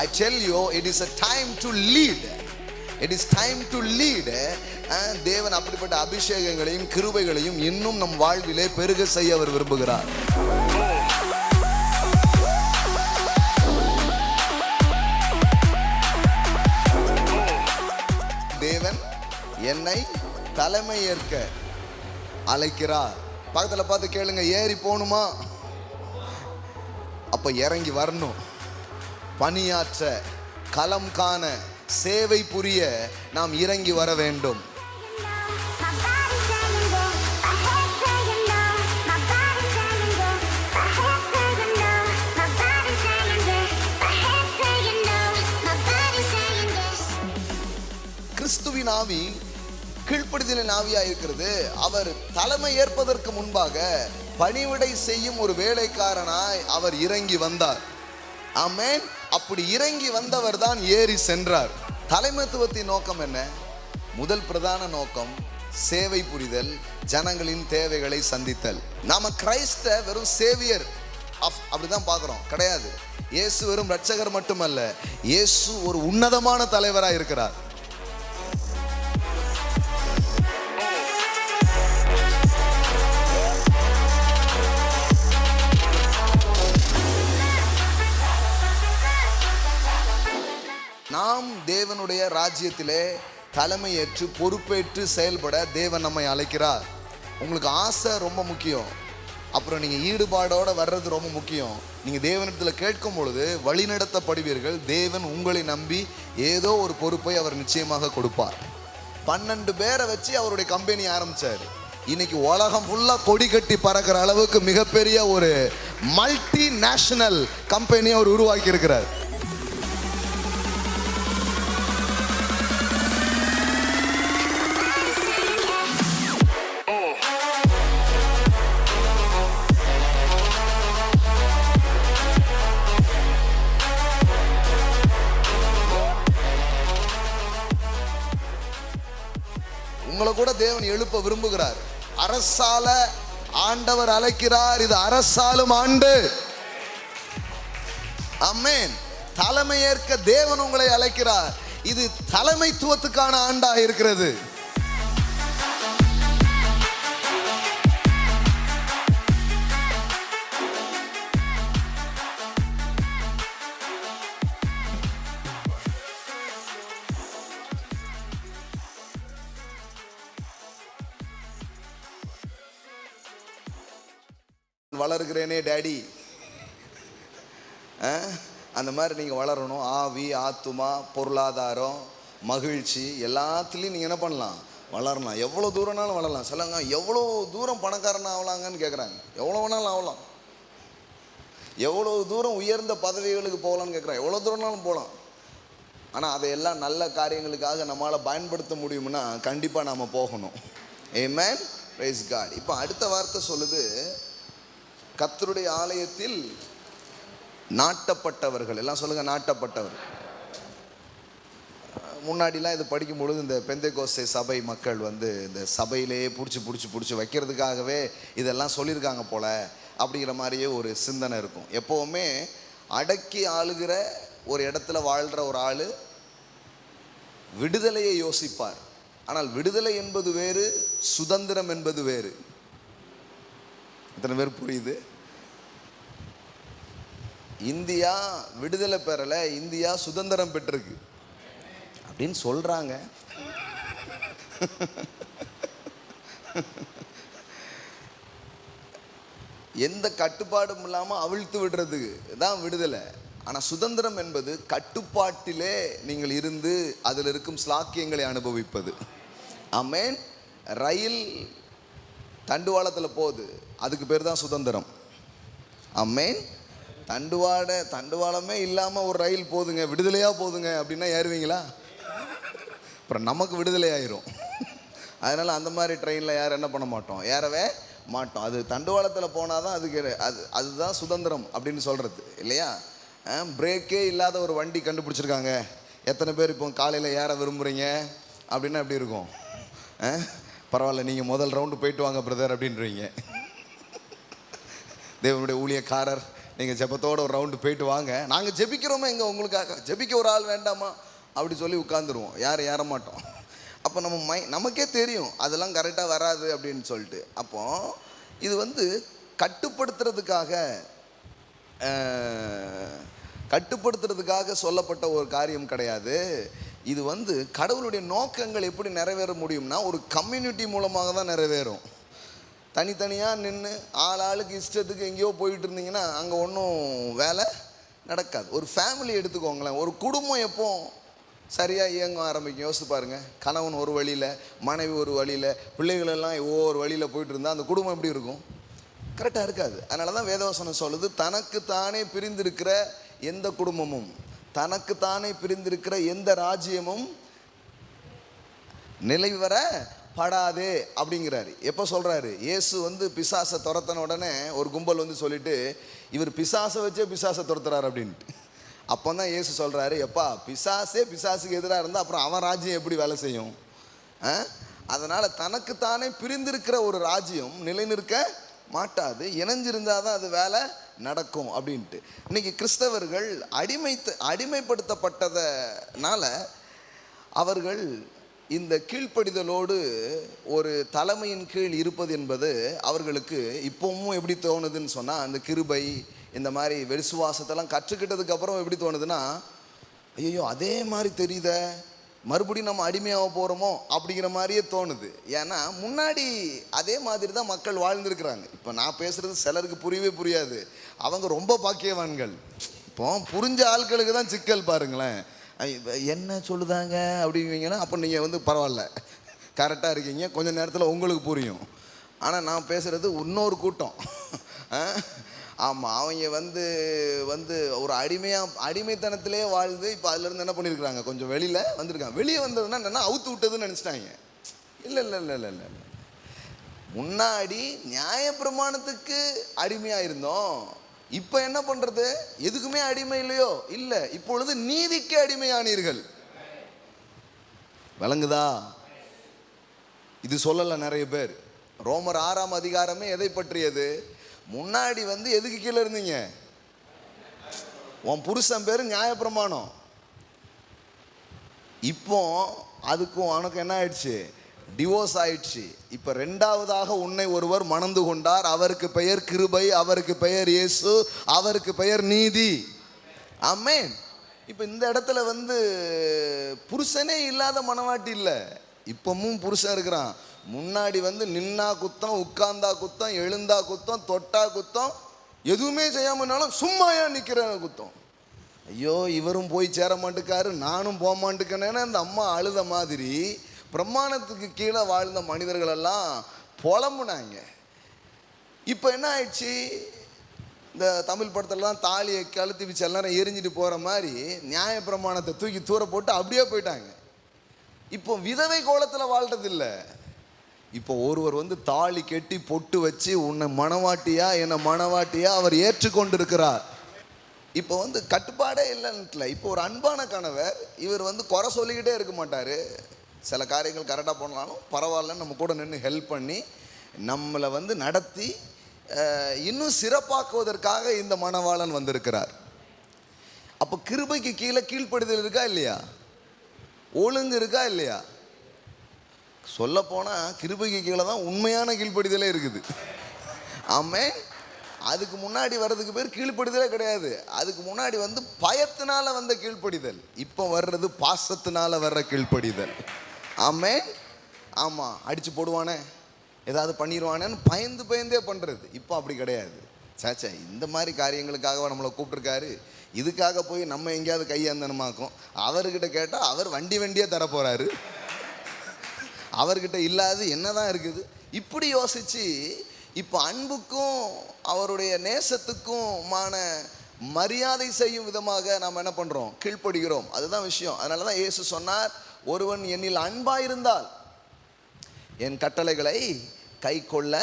I tell you, it is a time to lead. It is time to lead. தேவன் அப்படிப்பட்ட அபிஷேகங்களையும் கிருபைகளையும் இன்னும் நம் வாழ்விலே பெருக செய்ய அவர் விரும்புகிறார். தேவன் என்னை தலைமை ஏற்க அழைக்கிறார். பக்கத்துல பார்த்து கேளுங்க, ஏறி போகணுமா? அப்ப இறங்கி வரணும். பணியாற்ற, களம் காண, சேவை புரிய நாம் இறங்கி வர வேண்டும். கிறிஸ்துவின் ஆவி கீழ்ப்படிதலின் ஆவியா இருக்கிறது. அவர் தலைமை ஏற்பதற்கு முன்பாக பணிவிடை செய்யும் ஒரு வேலைக்காரனாய் அவர் இறங்கி வந்தார். ஆமென். அப்படி இறங்கி வந்தவர் தான் ஏறி சென்றார். தலைமைத்துவத்தின் நோக்கம் என்ன? முதல் பிரதான நோக்கம் சேவை புரிதல், ஜனங்களின் தேவைகளை சந்தித்தல். நாம கிறிஸ்த வெறும் சேவியர் அப்படிதான் பார்க்கிறோம், கிடையாது. இயேசு வெறும் ரட்சகர் மட்டுமல்ல, இயேசு ஒரு உன்னதமான தலைவராக இருக்கிறார். நாம் தேவனுடைய ராஜ்யத்திலே தலைமையேற்று பொறுப்பேற்று செயல்பட தேவன் நம்மை அழைக்கிறார். உங்களுக்கு ஆசை ரொம்ப முக்கியம், அப்புறம் நீங்கள் ஈடுபாடோடு வர்றது ரொம்ப முக்கியம். நீங்கள் தேவனிடத்தில் கேட்கும் பொழுது வழிநடத்தப்படுவீர்கள். தேவன் உங்களை நம்பி ஏதோ ஒரு பொறுப்பை அவர் நிச்சயமாக கொடுப்பார். 12 பேரை வச்சு அவருடைய கம்பெனி ஆரம்பித்தார். இன்னைக்கு உலகம் ஃபுல்லாக கொடி கட்டி பறக்கிற அளவுக்கு மிகப்பெரிய ஒரு மல்டி நேஷனல் கம்பெனியை அவர் உருவாக்கி இருக்கிறார். உங்களை கூட தேவன் எழுப்ப விரும்புகிறார். அரசால ஆண்டவர் அழைக்கிறார். இது அரசாலும் ஆண்டு. ஆமென். தலைமையேற்க தேவன் உங்களை அழைக்கிறார். இது தலைமைத்துவத்துக்கான ஆண்டா இருக்கிறது. வளர்கிறேனே டேடி, அந்த மாதிரி நீங்கள் வளரணும். ஆவி, ஆத்துமா, பொருளாதாரம், மகிழ்ச்சி எல்லாத்துலேயும் நீங்கள் என்ன பண்ணலாம்? வளரலாம். எவ்வளோ தூரம்னாலும் வளரலாம். சொல்லுங்க, எவ்வளோ தூரம் பணக்காரனாக ஆகலாங்கன்னு கேட்குறாங்க. எவ்வளோ வேணாலும் ஆகலாம். எவ்வளோ தூரம் உயர்ந்த பதவிகளுக்கு போகலான்னு கேட்குறாங்க. எவ்வளோ தூரம்னாலும் போகலாம். ஆனால் அதையெல்லாம் நல்ல காரியங்களுக்காக நம்மளால் பயன்படுத்த முடியும்னா கண்டிப்பாக நாம் போகணும். ஆமென். Praise God. இப்போ அடுத்த வார்த்தை சொல்லுது, கர்த்தருடைய ஆலயத்தில் நாட்டப்பட்டவர்கள். எல்லாம் சொல்லுங்க, நாட்டப்பட்டவர். முன்னாடிலாம் இது படிக்கும் பொழுது இந்த பெந்தேகோஸ்தே சபை மக்கள் இந்த சபையிலேயே பிடிச்சி வைக்கிறதுக்காகவே இதெல்லாம் சொல்லியிருக்காங்க போல அப்படிங்கிற மாதிரியே ஒரு சிந்தனை இருக்கும். எப்போவுமே அடக்கி ஆளுகிற ஒரு இடத்துல வாழ்கிற ஒரு ஆள் விடுதலையை யோசிப்பார். ஆனால் விடுதலை என்பது வேறு, சுதந்திரம் என்பது வேறு. எத்தனை பேர் புரியுது? இந்தியா விடுதலை பெறலை, இந்தியா சுதந்திரம் பெற்றிருக்கு அப்படின்னு சொல்றாங்க. எந்த கட்டுப்பாடும் இல்லாமல் அவிழ்த்து விடுறதுக்கு தான் விடுதலை. ஆனால் சுதந்திரம் என்பது கட்டுப்பாட்டிலே நீங்கள் இருந்து அதில் இருக்கும் ஸ்லாக்கியங்களை அனுபவிப்பது. ஆமென். ரயில் தண்டுவாளத்தில் போகுது, அதுக்கு பேர் தான் சுதந்திரம். ஆமென். தண்டுவாளமே இல்லாமல் ஒரு ரயில் போதுங்க, விடுதலையாக போதுங்க அப்படின்னா ஏறுவீங்களா? அப்புறம் நமக்கு விடுதலை ஆயிரும். அதனால் அந்த மாதிரி ட்ரெயினில் யாரும் என்ன பண்ண மாட்டோம், ஏறவே மாட்டோம். அது தண்டுவாளத்தில் போனால் தான் அதுதான் சுதந்திரம் அப்படின்னு சொல்கிறது இல்லையா? பிரேக்கே இல்லாத ஒரு வண்டி கண்டுபிடிச்சிருக்காங்க. எத்தனை பேர் இப்போ காலையில் ஏற விரும்புகிறீங்க அப்படின்னா எப்படி இருக்கும்? பரவாயில்ல, நீங்கள் முதல் ரவுண்டு போயிட்டு வாங்க பிரதர் அப்படின்றீங்க. தேவனுடைய ஊழியக்காரர் நீங்கள் ஜெபத்தோட ஒரு ரவுண்டு போயிட்டு வாங்க, நாங்கள் ஜெபிக்கிறோமே எங்கே உங்களுக்காக, ஜெபிக்க ஒரு ஆள் வேண்டாமா அப்படி சொல்லி உட்காந்துருவோம், யாரும் ஏற மாட்டோம். அப்போ நம்ம நமக்கே தெரியும் அதெல்லாம் கரெக்டாக வராது அப்படின்னு சொல்லிட்டு. அப்போ இது வந்து கட்டுப்படுத்துறதுக்காக சொல்லப்பட்ட ஒரு காரியம் கிடையாது. இது வந்து கடவுளுடைய நோக்கங்கள் எப்படி நிறைவேற முடியும்னா ஒரு கம்யூனிட்டி மூலமாக தான் நிறைவேறும். தனித்தனியாக நின்று ஆளுக்கு இஷ்டத்துக்கு எங்கேயோ போயிட்டு இருந்தீங்கன்னா அங்கே ஒன்றும் வேலை நடக்காது. ஒரு ஃபேமிலி எடுத்துக்கோங்களேன், ஒரு குடும்பம் எப்போ சரியாக இயங்க ஆரம்பிக்கும் யோசித்து பாருங்கள். கணவன் ஒரு வழியில், மனைவி ஒரு வழியில், பிள்ளைகளெல்லாம் ஒவ்வொரு வழியில் போயிட்டு இருந்தால் அந்த குடும்பம் எப்படி இருக்கும்? கரெக்டாக இருக்காது. அதனால தான் வேதவசனம் சொல்லுது, தனக்குத்தானே பிரிந்திருக்கிற எந்த குடும்பமும், தனக்குத்தானே பிரிந்திருக்கிற எந்த ராஜ்யமும் நிலைவர படாதே அப்படிங்கிறாரு. எப்போ சொல்கிறாரு? இயேசு வந்து பிசாசை துரத்தின உடனே ஒரு கும்பல் வந்து சொல்லிட்டு, இவர் பிசாசை வச்சே பிசாசை துரத்துறாரு அப்படின்ட்டு. அப்போ தான் இயேசு சொல்கிறாரு, எப்பா பிசாசுக்கு எதிராக இருந்தால் அப்புறம் அவன் ராஜ்யம் எப்படி வேலை செய்யும்? அதனால் தனக்குத்தானே பிரிந்திருக்கிற ஒரு ராஜ்யம் நிலைநிற்க மாட்டாது, இணைஞ்சிருந்தால் தான் அது வேலை நடக்கும் அப்படின்ட்டு. இன்றைக்கி கிறிஸ்தவர்கள் அடிமைப்படுத்தப்பட்டதனால அவர்கள் இந்த கீழ்ப்படிதலோடு ஒரு தலைமையின் கீழ் இருப்பது என்பது அவர்களுக்கு இப்போவும் எப்படி தோணுதுன்னு சொன்னால், அந்த கிருபை இந்த மாதிரி விசுவாசத்தெல்லாம் கற்றுக்கிட்டதுக்கப்புறம் எப்படி தோணுதுன்னா, ஐயோ அதே மாதிரி தெரியுத, மறுபடியும் நம்ம அடிமையாக போகிறோமோ அப்படிங்கிற மாதிரியே தோணுது. ஏன்னா முன்னாடி அதே மாதிரி தான் மக்கள் வாழ்ந்துருக்குறாங்க. இப்போ நான் பேசுகிறது சிலருக்கு புரியவே புரியாது, அவங்க ரொம்ப பாக்கியவான்கள். இப்போ புரிஞ்ச ஆட்களுக்கு தான் சிக்கல் பாருங்களேன். என்ன சொல்லுதாங்க அப்படிங்குவீங்கன்னா அப்போ நீங்கள் வந்து பரவாயில்ல, கரெக்டாக இருக்கீங்க, கொஞ்சம் நேரத்தில் உங்களுக்கு புரியும். ஆனால் நான் பேசுகிறது இன்னொரு கூட்டம். ஆமாம், அவங்க வந்து ஒரு அடிமைத்தனத்திலே வாழ்ந்து இப்போ அதுலேருந்து என்ன பண்ணியிருக்கிறாங்க, கொஞ்சம் வெளியில் வந்திருக்காங்க. வெளியே வந்ததுன்னா என்னென்னா அவுத்து விட்டதுன்னு நினச்சிட்டாங்க. இல்லை இல்லை இல்லை இல்லை இல்லை முன்னாடி நியாயப்பிரமாணத்துக்கு அடிமையாக இருந்தோம், இப்போ என்ன பண்ணுறது, எதுக்குமே அடிமை இல்லையோ? இல்லை, இப்பொழுது நீதிக்கு அடிமையானீர்கள். விளங்குதா? இது சொல்லலை நிறைய பேர். ரோமர் 6ஆம் அதிகாரமே எதை பற்றியது? முன்னாடி வந்து எதுக்கு கீழே இருந்தீங்க? உன் புருஷன் பேர் நியாயப்பிரமாணம். இப்போ அதுக்கும் உனக்கு என்ன ஆயிடுச்சு? டிவோர்ஸ் ஆயிடுச்சு. இப்போ ரெண்டாவதாக உன்னை ஒருவர் மணந்து கொண்டார், அவருக்கு பெயர் கிருபை, அவருக்கு பெயர் இயேசு, அவருக்கு பெயர் நீதி. ஆமென். இப்போ இந்த இடத்துல வந்து புருஷனே இல்லாத மனவாட்டி இல்லை, இப்பவும் புருஷன் இருக்கிறான். முன்னாடி வந்து நின்னா குத்தம், உட்கார்ந்தா குத்தம், எழுந்தா குத்தம், தொட்டா குத்தம், எதுவுமே செய்யாமனாலும் சும்மா ஏன் நிற்கிற குத்தம். ஐயோ இவரும் போய் சேர மாட்டுக்காரு, நானும் போக மாட்டுக்கேன்னு அந்த அம்மா அழுத மாதிரி பிரமாணத்துக்கு கீழே வாழ்ந்த மனிதர்களெல்லாம் புலம்புனாங்க. இப்போ என்ன ஆயிடுச்சு? இந்த தமிழ் படத்துலலாம் தாலியை கழுத்தி வச்சு எல்லாரும் எரிஞ்சிட்டு போகிற மாதிரி நியாய பிரமாணத்தை தூக்கி தூர போட்டு அப்படியே போயிட்டாங்க. இப்போ விதவை கோலத்தில் வாழ்றதில்லை. இப்போ ஒருவர் வந்து தாலி கட்டி பொட்டு வச்சு உன்னை மணவாட்டியா என்னை மணவாட்டியா அவர் ஏற்றுக்கொண்டு இருக்கிறார். இப்போ வந்து கட்டுப்பாடே இல்லைன்னுல. இப்போ ஒரு அன்பான கணவர் இவர் வந்து குறை சொல்லிக்கிட்டே இருக்க மாட்டார். சில காரியங்கள் கரெக்டாக பண்ணாலும் பரவாயில்லன்னு நம்ம கூட நின்று ஹெல்ப் பண்ணி நம்மளை வந்து நடத்தி இன்னும் சிறப்பாக்குவதற்காக இந்த மணவாளன் வந்திருக்கிறார். அப்போ கிருபைக்கு கீழே கீழ்ப்படுதல் இருக்கா இல்லையா? ஒழுங்கு இருக்கா இல்லையா? சொல்லப்போனால் கிருபைக்கு கீழே தான் உண்மையான கீழ்ப்படிதலே இருக்குது. ஆமென். அதுக்கு முன்னாடி வர்றதுக்கு பேர் கீழ்ப்படிதலே கிடையாது. அதுக்கு முன்னாடி வந்து பயத்தினால வந்த கீழ்ப்படிதல். இப்போ வர்றது பாசத்தினால வர்ற கீழ்ப்படிதல். ஆமென். ஆமாம், அடித்து போடுவானே, ஏதாவது பண்ணிடுவானேன்னு பயந்தே பண்ணுறது. இப்போ அப்படி கிடையாது. சாச்சா இந்த மாதிரி காரியங்களுக்காக நம்மளை கூப்பிட்ருக்காரு, இதுக்காக போய் நம்ம எங்கேயாவது கையேந்தனமாக்கும். அவர்கிட்ட கேட்டால் அவர் வண்டியாக தரப்போகிறாரு, அவர்கிட்ட இல்லாது என்னதான் இருக்குது. இப்படி யோசித்து இப்போ அன்புக்கும் அவருடைய நேசத்துக்குமான மரியாதை செய்யும் விதமாக நாம் என்ன பண்ணுறோம்? கீழ்ப்படுகிறோம். அதுதான் விஷயம். அதனால தான் இயேசு சொன்னார், ஒருவன் என்னில் அன்பாயிருந்தால் என் கட்டளைகளை கை கொள்ள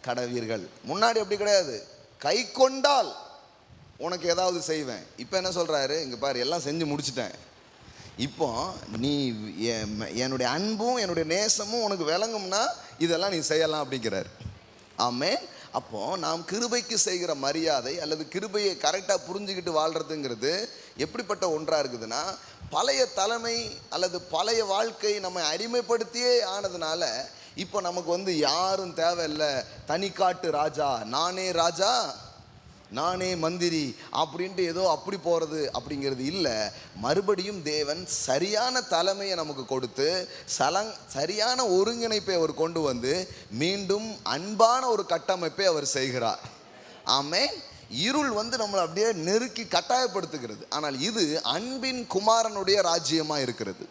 கடவீர்கள். முன்னாடி அப்படி கிடையாது, கை கொண்டால் உனக்கு ஏதாவது செய்வேன். இப்போ என்ன சொல்கிறாரு? இங்கே பாரு, எல்லாம் செஞ்சு முடிச்சிட்டேன், இப்போ நீ என்னுடைய அன்பும் என்னுடைய நேசமும் உனக்கு விளங்கும்னா இதெல்லாம் நீ செய்யலாம் அப்படிங்கிறார். ஆமென். அப்போது நாம் கிருபைக்கு செய்கிற மரியாதை அல்லது கிருபையை கரெக்டாக புரிஞ்சுக்கிட்டு வாழ்கிறதுங்கிறது எப்படிப்பட்ட ஒன்றாக இருக்குதுன்னா, பழைய தலைமை அல்லது பழைய வாழ்க்கை நம்மை அடிமைப்படுத்தியே ஆனதுனால இப்போ நமக்கு யாரும் தேவையில்லை, தனிக்காட்டு ராஜா, நானே ராஜா நானே மந்திரி அப்படின்ட்டு ஏதோ அப்படி போகிறது அப்படிங்கிறது இல்லை. மறுபடியும் தேவன் சரியான தலைமையை நமக்கு கொடுத்து சரியான ஒருங்கிணைப்பை அவர் கொண்டு வந்து மீண்டும் அன்பான ஒரு கட்டமைப்பை அவர் செய்கிறார். ஆமென். இருள் நம்மளை அப்படியே நெருக்கி கட்டாயப்படுத்துகிறது, ஆனால் இது அன்பின் குமாரனுடைய ராஜ்யமாக இருக்கிறது.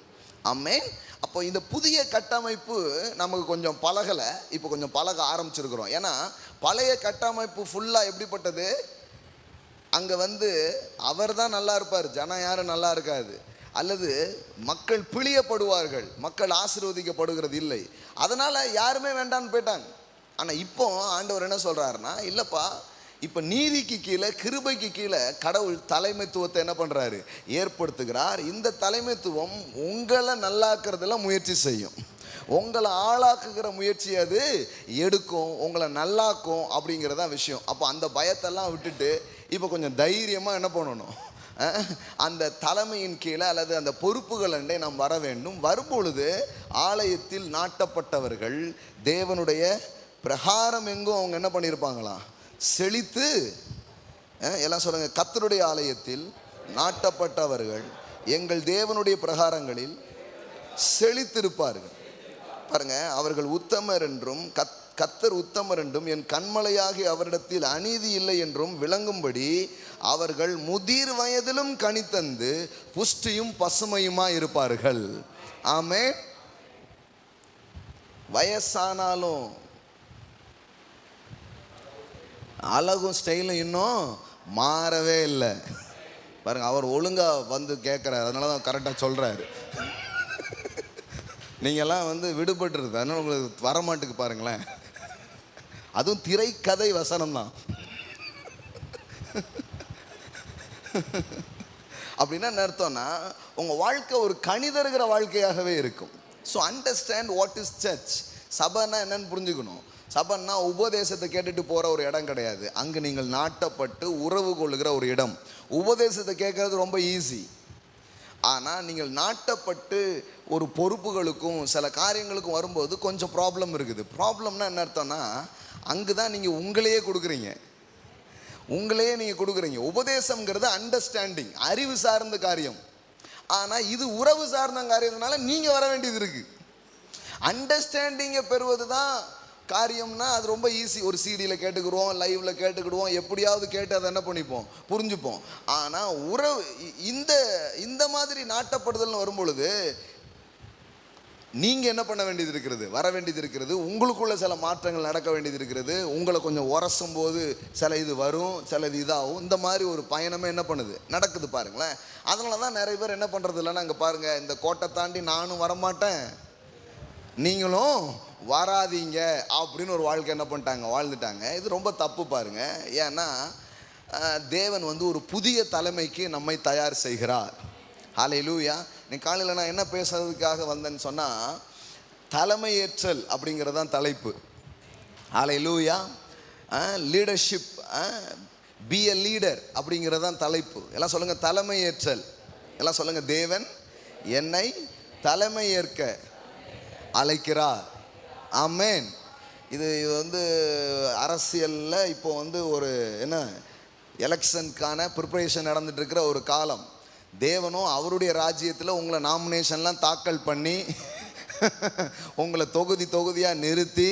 ஆமென். அப்போ இந்த புதிய கட்டமைப்பு நமக்கு கொஞ்சம் பழகலை, இப்போ கொஞ்சம் பழக ஆரம்பிச்சிருக்கிறோம். ஏன்னா பழைய கட்டமைப்பு ஃபுல்லாக எப்படிப்பட்டது, அங்கே அவர் தான் நல்லா இருப்பார், ஜனம் யாரும் நல்லா இருக்காது, அல்லது மக்கள் பிழியப்படுவார்கள், மக்கள் ஆசீர்வதிக்கப்படுகிறது இல்லை, அதனால் யாருமே வேண்டான்னு போயிட்டாங்க. ஆனால் இப்போ ஆண்டவர் என்ன சொல்கிறாருன்னா, இல்லைப்பா, இப்போ நீதிக்கு கீழே கிருபைக்கு கீழே கடவுள் தலைமைத்துவத்தை என்ன பண்ணுறாரு, ஏற்படுத்துகிறார். இந்த தலைமைத்துவம் உங்களை நல்லாக்குறதுல முயற்சி செய்யும், உங்களை ஆளாக்குகிற முயற்சி அது எடுக்கும், உங்களை நல்லாக்கும் அப்படிங்கிறதான் விஷயம். அப்போ அந்த பயத்தெல்லாம் விட்டுட்டு இப்போ கொஞ்சம் தைரியமாக என்ன பண்ணணும், அந்த தலைமையின் கீழே அல்லது அந்த பொறுப்புகள் அண்டே நாம் வர வேண்டும். வரும்பொழுது ஆலயத்தில் நாட்டப்பட்டவர்கள் தேவனுடைய பிரகாரம் எங்கும் அவங்க என்ன பண்ணியிருப்பாங்களாம், செழித்து, எல்லாம் சொல்லுங்க, கர்த்தருடைய ஆலயத்தில் நாட்டப்பட்டவர்கள் எங்கள் தேவனுடைய பிரகாரங்களில் செழித்திருப்பார்கள். பாருங்க, அவர்கள் உத்தமர் என்றும் கர்த்தர் உத்தமர் என்றும் என் கண்மலையாகி அவரிடத்தில் அநீதி இல்லை என்றும் விளங்கும்படி அவர்கள் முதிர் வயதிலும் கனித்தந்து புஷ்டியும் பசுமையுமா இருப்பார்கள். ஆமென். வயசானாலும் அழகும் ஸ்டைலும் இன்னும் மாறவே இல்லை. பாருங்க, அவர் ஒழுங்காக கேட்குறாரு, அதனால தான் கரெக்டாக சொல்கிறாரு. நீங்கள்லாம் விடுபட்டுருது, அதனால் உங்களுக்கு வரமாட்டுக்கு பாருங்களேன். அதுவும் திரைக்கதை வசனம் தான். அப்படின்னா என்ன அர்த்தம்னா, உங்கள் வாழ்க்கை ஒரு கணிதருகிற வாழ்க்கையாகவே இருக்கும். So understand what is church. சபைன்னா என்னன்னு புரிஞ்சுக்கணும். சபைன்னா உபதேசத்தை கேட்டுட்டு போகிற ஒரு இடம் கிடையாது, அங்கே நீங்கள் நாட்டப்பட்டு உறவு கொள்ளுகிற ஒரு இடம். உபதேசத்தை கேட்கறது ரொம்ப ஈஸி, ஆனால் நீங்கள் நாட்டப்பட்டு ஒரு பொறுப்புகளுக்கும் சில காரியங்களுக்கும் வரும்போது கொஞ்சம் ப்ராப்ளம் இருக்குது. ப்ராப்ளம்னா என்ன அர்த்தம்னா, அங்கே தான் நீங்கள் உங்களையே கொடுக்குறீங்க. உபதேசம்ங்கிறது அண்டர்ஸ்டாண்டிங், அறிவு சார்ந்த காரியம். ஆனால் இது உறவு சார்ந்த காரியத்தினால நீங்கள் வர வேண்டியது இருக்குது. அண்டர்ஸ்டாண்டிங்கை பெறுவது தான் காரியம்னா அது ரொம்ப ஈஸி. ஒரு சிடியில் கேட்டுக்கிடுவோம், லைவில் கேட்டுக்கிடுவோம், எப்படியாவது கேட்டு அதை என்ன பண்ணிப்போம், புரிஞ்சுப்போம். ஆனால் உறவு இந்த மாதிரி நாட்டப்படுதல்னு வரும்பொழுது நீங்கள் என்ன பண்ண வேண்டியது இருக்கிறது, வர வேண்டியது இருக்கிறது. உங்களுக்குள்ள சில மாற்றங்கள் நடக்க வேண்டியது இருக்கிறது. உங்களை கொஞ்சம் உரசும் போது சில இது வரும், சில இது இதாகும். இந்த மாதிரி ஒரு பயணமே என்ன பண்ணுது, நடக்குது பாருங்களேன். அதனால தான் நிறைய பேர் என்ன பண்ணுறது இல்லைன்னா, அங்கே பாருங்கள், இந்த கோட்டை தாண்டி நானும் வரமாட்டேன், நீங்களும் வராதீங்க அப்படின்னு ஒரு வாழ்க்கை என்ன பண்ணிட்டாங்க, வாழ்ந்துட்டாங்க. இது ரொம்ப தப்பு பாருங்க. ஏன்னா தேவன் ஒரு புதிய தலைமைக்கு நம்மை தயார் செய்கிறார். ஹல்லேலூயா. இன்னைக்கு காலையில் நான் என்ன பேசுறதுக்காக வந்தேன்னு சொன்னால், தலைமையேற்றல் அப்படிங்கிறது தான் தலைப்பு. ஹல்லேலூயா. லீடர்ஷிப், பி எ லீடர் அப்படிங்கிறது தான் தலைப்பு. எல்லாம் சொல்லுங்கள், தலைமையேற்றல். எல்லாம் சொல்லுங்கள், தேவன் என்னை தலைமையேற்க அழைக்கிறார். ஆமென். இது அரசியலில் இப்போ ஒரு என்ன எலெக்ஷனுக்கான ப்ரிப்பரேஷன் நடந்துட்டு இருக்கிற ஒரு காலம். தேவனும் அவருடைய ராஜ்யத்தில் உங்களை நாமினேஷன்லாம் தாக்கல் பண்ணி உங்களை தொகுதியாக நிறுத்தி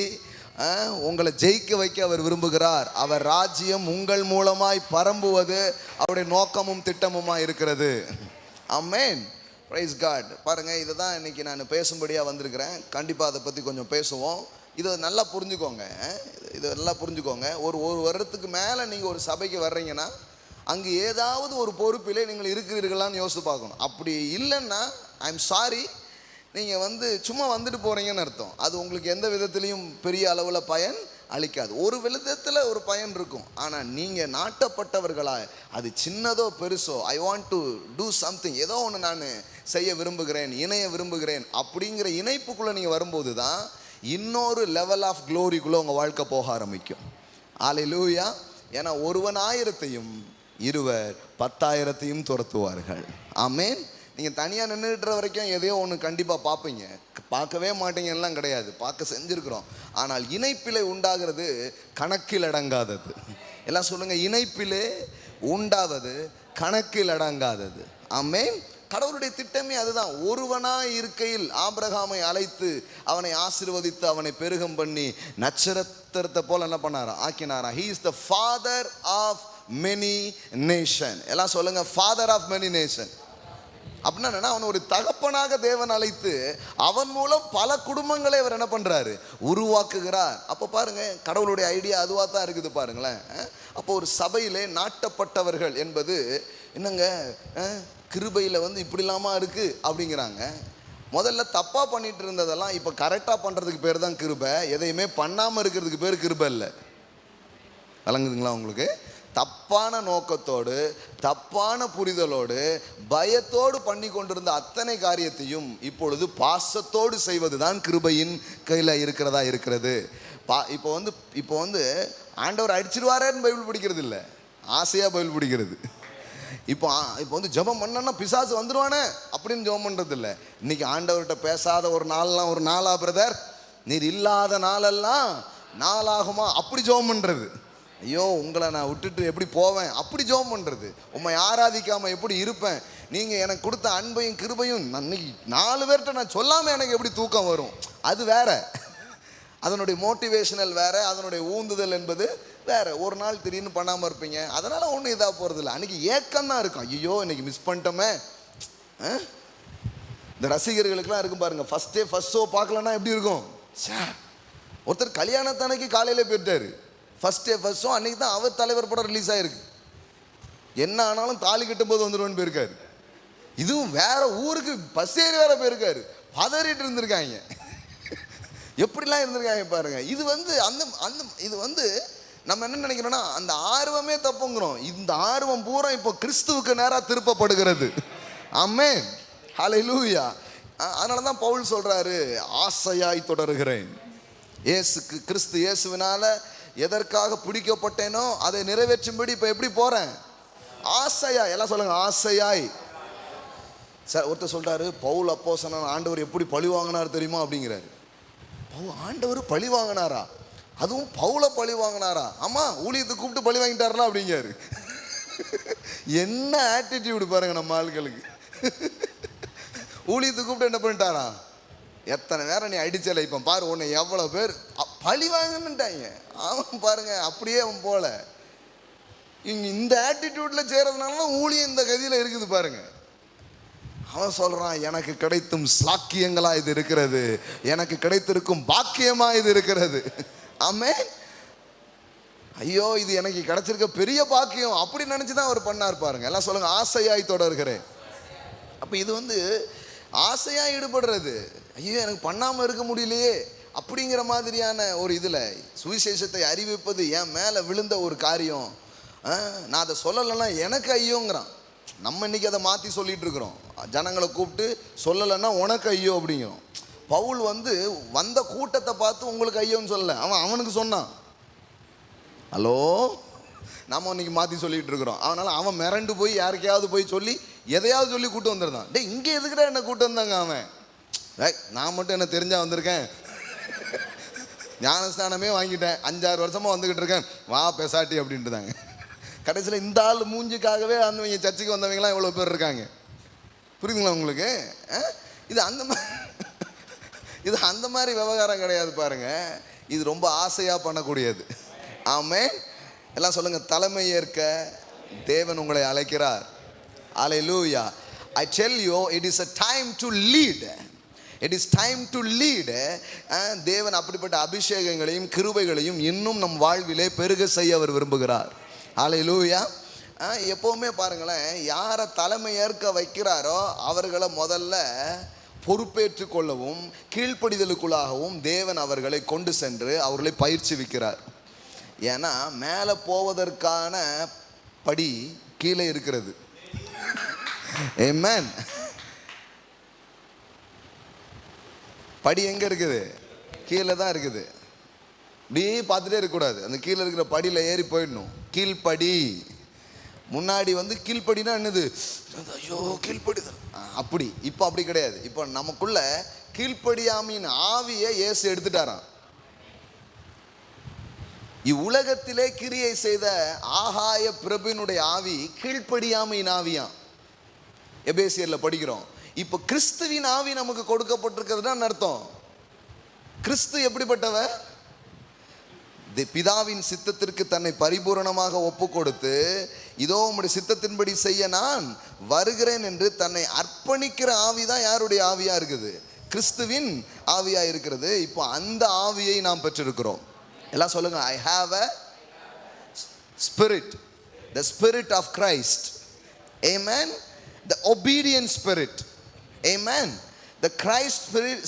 உங்களை ஜெயிக்க வைக்க அவர் விரும்புகிறார். அவர் ராஜ்யம் உங்கள் மூலமாய் பரம்புவது அவருடைய நோக்கமும் திட்டமுமாக இருக்கிறது. ஆமென். Praise God. பாருங்கள், இதை தான் இன்றைக்கி நான் பேசும்படியாக வந்திருக்கிறேன். கண்டிப்பாக அதை பற்றி கொஞ்சம் பேசுவோம். இதை நல்லா புரிஞ்சுக்கோங்க. ஒரு வருடத்துக்கு மேலே நீங்கள் ஒரு சபைக்கு வர்றீங்கன்னா அங்கே ஏதாவது ஒரு பொறுப்பிலே நீங்கள் இருக்கிறீர்களான்னு யோசித்து பார்க்கணும். அப்படி இல்லைன்னா ஐ எம் சாரி, நீங்கள் சும்மா வந்துட்டு போகிறீங்கன்னு அர்த்தம். அது உங்களுக்கு எந்த விதத்துலேயும் பெரிய அளவில் பயன் அளிக்காது. ஒரு விதத்தில் ஒரு பயன் இருக்கும், ஆனால் நீங்கள் நாட்டப்பட்டவர்களா, அது சின்னதோ பெருசோ, I want to do something, ஏதோ ஒன்று நான் செய்ய விரும்புகிறேன், இணைய விரும்புகிறேன் அப்படிங்கிற இணைப்புக்குள்ளே நீங்கள் வரும்போது தான் இன்னொரு லெவல் ஆஃப் க்ளோரிக்குள்ளே உங்கள் வாழ்க்கை போக ஆரம்பிக்கும். அல்லேலூயா. ஏன்னா ஒருவன் 1000-ஐயும் இருவர் 10,000-ஐயும் துரத்துவார்கள். ஆமென். நீங்கள் தனியாக நின்றுட்டுற வரைக்கும் எதையோ ஒன்று கண்டிப்பாக பார்ப்பீங்க, பார்க்கவே மாட்டீங்கலாம் கிடையாது, பார்க்க செஞ்சுருக்கிறோம். ஆனால் இணைப்பிலே உண்டாகிறது கணக்கில் அடங்காதது. எல்லாம் சொல்லுங்கள், இணைப்பிலே உண்டாவது கணக்கில் அடங்காதது. ஆமென். கடவுளுடைய திட்டமே அதுதான். ஒருவனாய் இருக்கையில் ஆபிரகாமை அழைத்து அவனை ஆசீர்வதித்து அவனை பெருகம் பண்ணி நட்சத்திரத்தை போல என்ன பண்ணாரா, ஆக்கினாரா. He is the father of many nation. எல்லாம் சொல்லுங்க, father of many nation. அப்படின்னா என்னன்னா, அவன் ஒரு தகப்பனாக தேவன் அழைத்து அவன் மூலம் பல குடும்பங்களை அவர் என்ன பண்றாரு, உருவாக்குகிறார். அப்போ பாருங்க, கடவுளுடைய ஐடியா அதுவாக தான் இருக்குது பாருங்களேன். அப்போ ஒரு சபையிலே நாட்டப்பட்டவர்கள் என்பது என்னங்க, கிருபையில் வந்து இப்படி இல்லாமல் இருக்குது அப்படிங்கிறாங்க. முதல்ல தப்பாக பண்ணிட்டு இருந்ததெல்லாம் இப்போ கரெக்டாக பண்ணுறதுக்கு பேர் தான் கிருபை. எதையுமே பண்ணாமல் இருக்கிறதுக்கு பேர் கிருபை இல்லை. வழங்குதுங்களா உங்களுக்கு? தப்பான நோக்கத்தோடு தப்பான புரிதலோடு பயத்தோடு பண்ணி கொண்டிருந்த அத்தனை காரியத்தையும் இப்பொழுது பாசத்தோடு செய்வது தான் கிருபையின் கையில் இருக்கிறதா இருக்கிறது. இப்போ வந்து ஆண்டவர் அடிச்சிடுவாரேன்னு பைபிள் படிக்கிறது இல்லை, ஆசையாக பைபிள் படிக்கிறது. இப்போ வந்து ஜெபம் பண்ணனா பிசாசு வந்துடுவானே அப்படின்னு ஜெபம் பண்ணுறது இல்லை. இன்னைக்கு ஆண்டவர்கிட்ட பேசாத ஒரு நாள்லாம் ஒரு நாளா பிரதர், நீர் இல்லாத நாளெல்லாம் நாளாகுமா அப்படி ஜெபம் பண்ணுறது. ஐயோ உங்களை நான் விட்டுட்டு எப்படி போவேன் அப்படி ஜெபம் பண்ணுறது. உம்மை ஆராதிக்காமல் எப்படி இருப்பேன், நீங்கள் எனக்கு கொடுத்த அன்பையும் கிருபையும் இன்னைக்கு 4 பேர்கிட்ட நான் சொல்லாமல் எனக்கு எப்படி தூக்கம் வரும், அது வேற. அதனுடைய மோட்டிவேஷனல் வேற, அதனுடைய ஊந்துதல் என்பது வேற. ஒரு நாள் திடீர்னு பண்ணாமல் இருப்பீங்க, அதனால் ஒன்றும் இதாக போகிறதில்ல. அன்றைக்கி ஏக்கம் தான் இருக்கும், ஐயோ இன்னைக்கு மிஸ் பண்ணிட்டோமே. இந்த ரசிகர்களுக்கெல்லாம் இருக்கும் பாருங்கள், ஃபஸ்ட் ஷோ பார்க்கலன்னா எப்படி இருக்கும். ஒருத்தர் கல்யாணத்தன்னைக்கு காலையில் போயிட்டார், ஃபஸ்ட் ஷோ அன்றைக்கி தான் அவர் தலைவர் படம் ரிலீஸ் ஆகிருக்கு. என்ன ஆனாலும் தாலி கட்டும்போது வந்துடுவேன்னு போயிருக்காரு. இதுவும் வேற ஊருக்கு பஸ் ஏறி வேற போயிருக்காரு, பதறிட்டு இருந்திருக்காங்க. எப்படிலாம் இருந்திருக்காங்க பாருங்க. இது வந்து இது வந்து நம்ம என்ன நினைக்கிறோம்னா, அந்த ஆர்வமே தப்புங்கிறோம். இந்த ஆர்வம் பூரா இப்போ கிறிஸ்துவுக்கு நேராக திருப்பப்படுகிறது. ஆமென், ஹல்லேலூயா. அதனால தான் பவுல் சொல்றாரு, ஆசையாய் தொடருகிறேன். கிறிஸ்து இயேசுவினால எதற்காக பிடிக்கப்பட்டேனோ அதை நிறைவேற்றும்படி இப்போ எப்படி போறேன், ஆசையாய். எல்லாம் சொல்லுங்க, ஆசையாய். சார் ஒருத்தர் சொல்றாரு, பவுல் அப்போஸ்தலன் ஆண்டவர் எப்படி பழி வாங்கினார் தெரியுமா அப்படிங்கிறாரு. ஆண்டவர் பழி வாங்கினாரா, அதுவும் பவுலை பழி வாங்கினாரா? ஆமா, ஊழியத்துக்கு கூப்பிட்டு பழி வாங்கிட்டாரா அப்படிங்கிறாரு. என்ன ஆட்டிடியூடு பாருங்க நம்ம ஆட்களுக்கு. ஊழியத்துக்கு கூப்பிட்டு என்ன பண்ணிட்டாரா, எத்தனை நேரம் நீ அடிச்சல, இப்போ பாரு உன்னை எவ்வளோ பேர் பழி வாங்கன்னுட்டாங்க. அவன் பாருங்க அப்படியே அவன் போல இங்க இந்த ஆட்டிடியூட்ல செய்யறதுனால ஊழியம் இந்த கதியில் இருக்குது பாருங்க. அவன் சொல்றான், எனக்கு கிடைத்தும் சாக்கியங்களா இது இருக்கிறது, எனக்கு கிடைத்திருக்கும் பாக்கியமா இது இருக்கிறது. ஆமென். ஐயோ இது எனக்கு கிடைச்சிருக்க பெரிய பாக்கியம் அப்படி நினைச்சுதான் அவர் பண்ணார் பாருங்க. எல்லாம் சொல்லுங்க, ஆசையாய் தொடர்கிறேன். அப்ப இது வந்து ஆசையா ஈடுபடுறது. ஐயோ எனக்கு பண்ணாம இருக்க முடியலையே அப்படிங்கிற மாதிரியான ஒரு இதுல சுவிசேஷத்தை அறிவிப்பது என் மேல விழுந்த ஒரு காரியம். நான் அதை சொல்லலைன்னா எனக்கு ஐயோங்கிறான். நம்ம இன்னைக்கு அதை மாற்றி சொல்லிட்டு இருக்கிறோம். ஜனங்களை கூப்பிட்டு சொல்லலைன்னா உனக்கு ஐயோ அப்படிங்கிறோம். பவுல் வந்து வந்த கூட்டத்தை பார்த்து உங்களுக்கு ஐயோன்னு சொல்லலை, அவனுக்கு சொன்னான். ஹலோ, நம்ம இன்னைக்கு மாற்றி சொல்லிட்டு இருக்கிறோம். அதனால அவன் மிரண்டு போய் யாருக்கையாவது போய் சொல்லி எதையாவது சொல்லி கூட்டு வந்துருந்தான். டே இங்கே எதுக்குடா என்ன கூட்டு வந்தாங்க அவன், நான் மட்டும் என்ன தெரிஞ்சா வந்திருக்கேன், ஞானஸ்தானமே வாங்கிட்டேன், 5-6 வருஷமா வந்துக்கிட்டு இருக்கேன், வா பெசாட்டி அப்படின்ட்டு தாங்க. கடைசியில் இந்த ஆள் மூஞ்சிக்காகவே அந்த சர்ச்சுக்கு வந்தவங்களாம் எவ்வளோ பேர் இருக்காங்க. புரியுதுங்களா உங்களுக்கு? இது அந்த மாதிரி விவகாரம் கிடையாது பாருங்க. இது ரொம்ப ஆசையாக பண்ணக்கூடியது. ஆமென். எல்லாம் சொல்லுங்க, தலைமை ஏற்க தேவன் உங்களை அழைக்கிறார். ஹல்லேலூயா. I tell you, it is a time to lead. It is time to lead. தேவன் அப்படிப்பட்ட அபிஷேகங்களையும் கிருபைகளையும் இன்னும் நம் வாழ்விலே பெருக செய்ய அவர் விரும்புகிறார். ஹல்லேலூயா. எப்போவுமே பாருங்களேன், யாரை தலைமை ஏற்க வைக்கிறாரோ அவர்களை முதல்ல பொறுப்பேற்று கொள்ளவும் கீழ்ப்படிதலுக்குள்ளாகவும் தேவன் அவர்களை கொண்டு சென்று அவர்களை பயிற்சிவிக்கிறார். ஏன்னா மேலே போவதற்கான படி கீழே இருக்கிறது. ஆமென். படி எங்கே இருக்குது? கீழே தான் இருக்குது. இப்படியே பார்த்துட்டே இருக்கக்கூடாது. அந்த கீழே இருக்கிற படியில் ஏறி போயிடணும். கீழ்ப்படி. முன்னாடி வந்து கீழ்ப்படினா என்னது, ஐயோ கீழ்ப்படி அப்படி. இப்போ அப்படி கிடையாது. இப்போ நமக்குள்ள கீழ்ப்படியாமையின் ஆவியை இயேசு எடுத்துட்டாராம். இவ்வுலகத்திலே கிரியை செய்த ஆகாய பிரபுனுடைய ஆவி கீழ்ப்படியாமையின் ஆவியாம். எபேசியர்ல படிக்கிறோம். இப்போ கிறிஸ்துவின் ஆவி நமக்கு கொடுக்கப்பட்டிருக்கிறதுன்னு அர்த்தம். கிறிஸ்து எப்படிப்பட்டவர்? பிதாவின் சித்தத்திற்கு தன்னை பரிபூரணமாக ஒப்பு கொடுத்து, இதோ உம்முடைய சித்தத்தின்படி செய்ய நான் வருகிறேன் என்று தன்னை அர்ப்பணிக்கிற ஆவிதான் யாருடைய ஆவியா இருக்குது? கிறிஸ்துவின் ஆவியா இருக்கிறது. இப்போ அந்த ஆவியை நாம் பெற்றிருக்கிறோம். எல்லாம் சொல்லுங்க, I have a spirit, the spirit of Christ. Amen. The obedient spirit. Amen. The Christ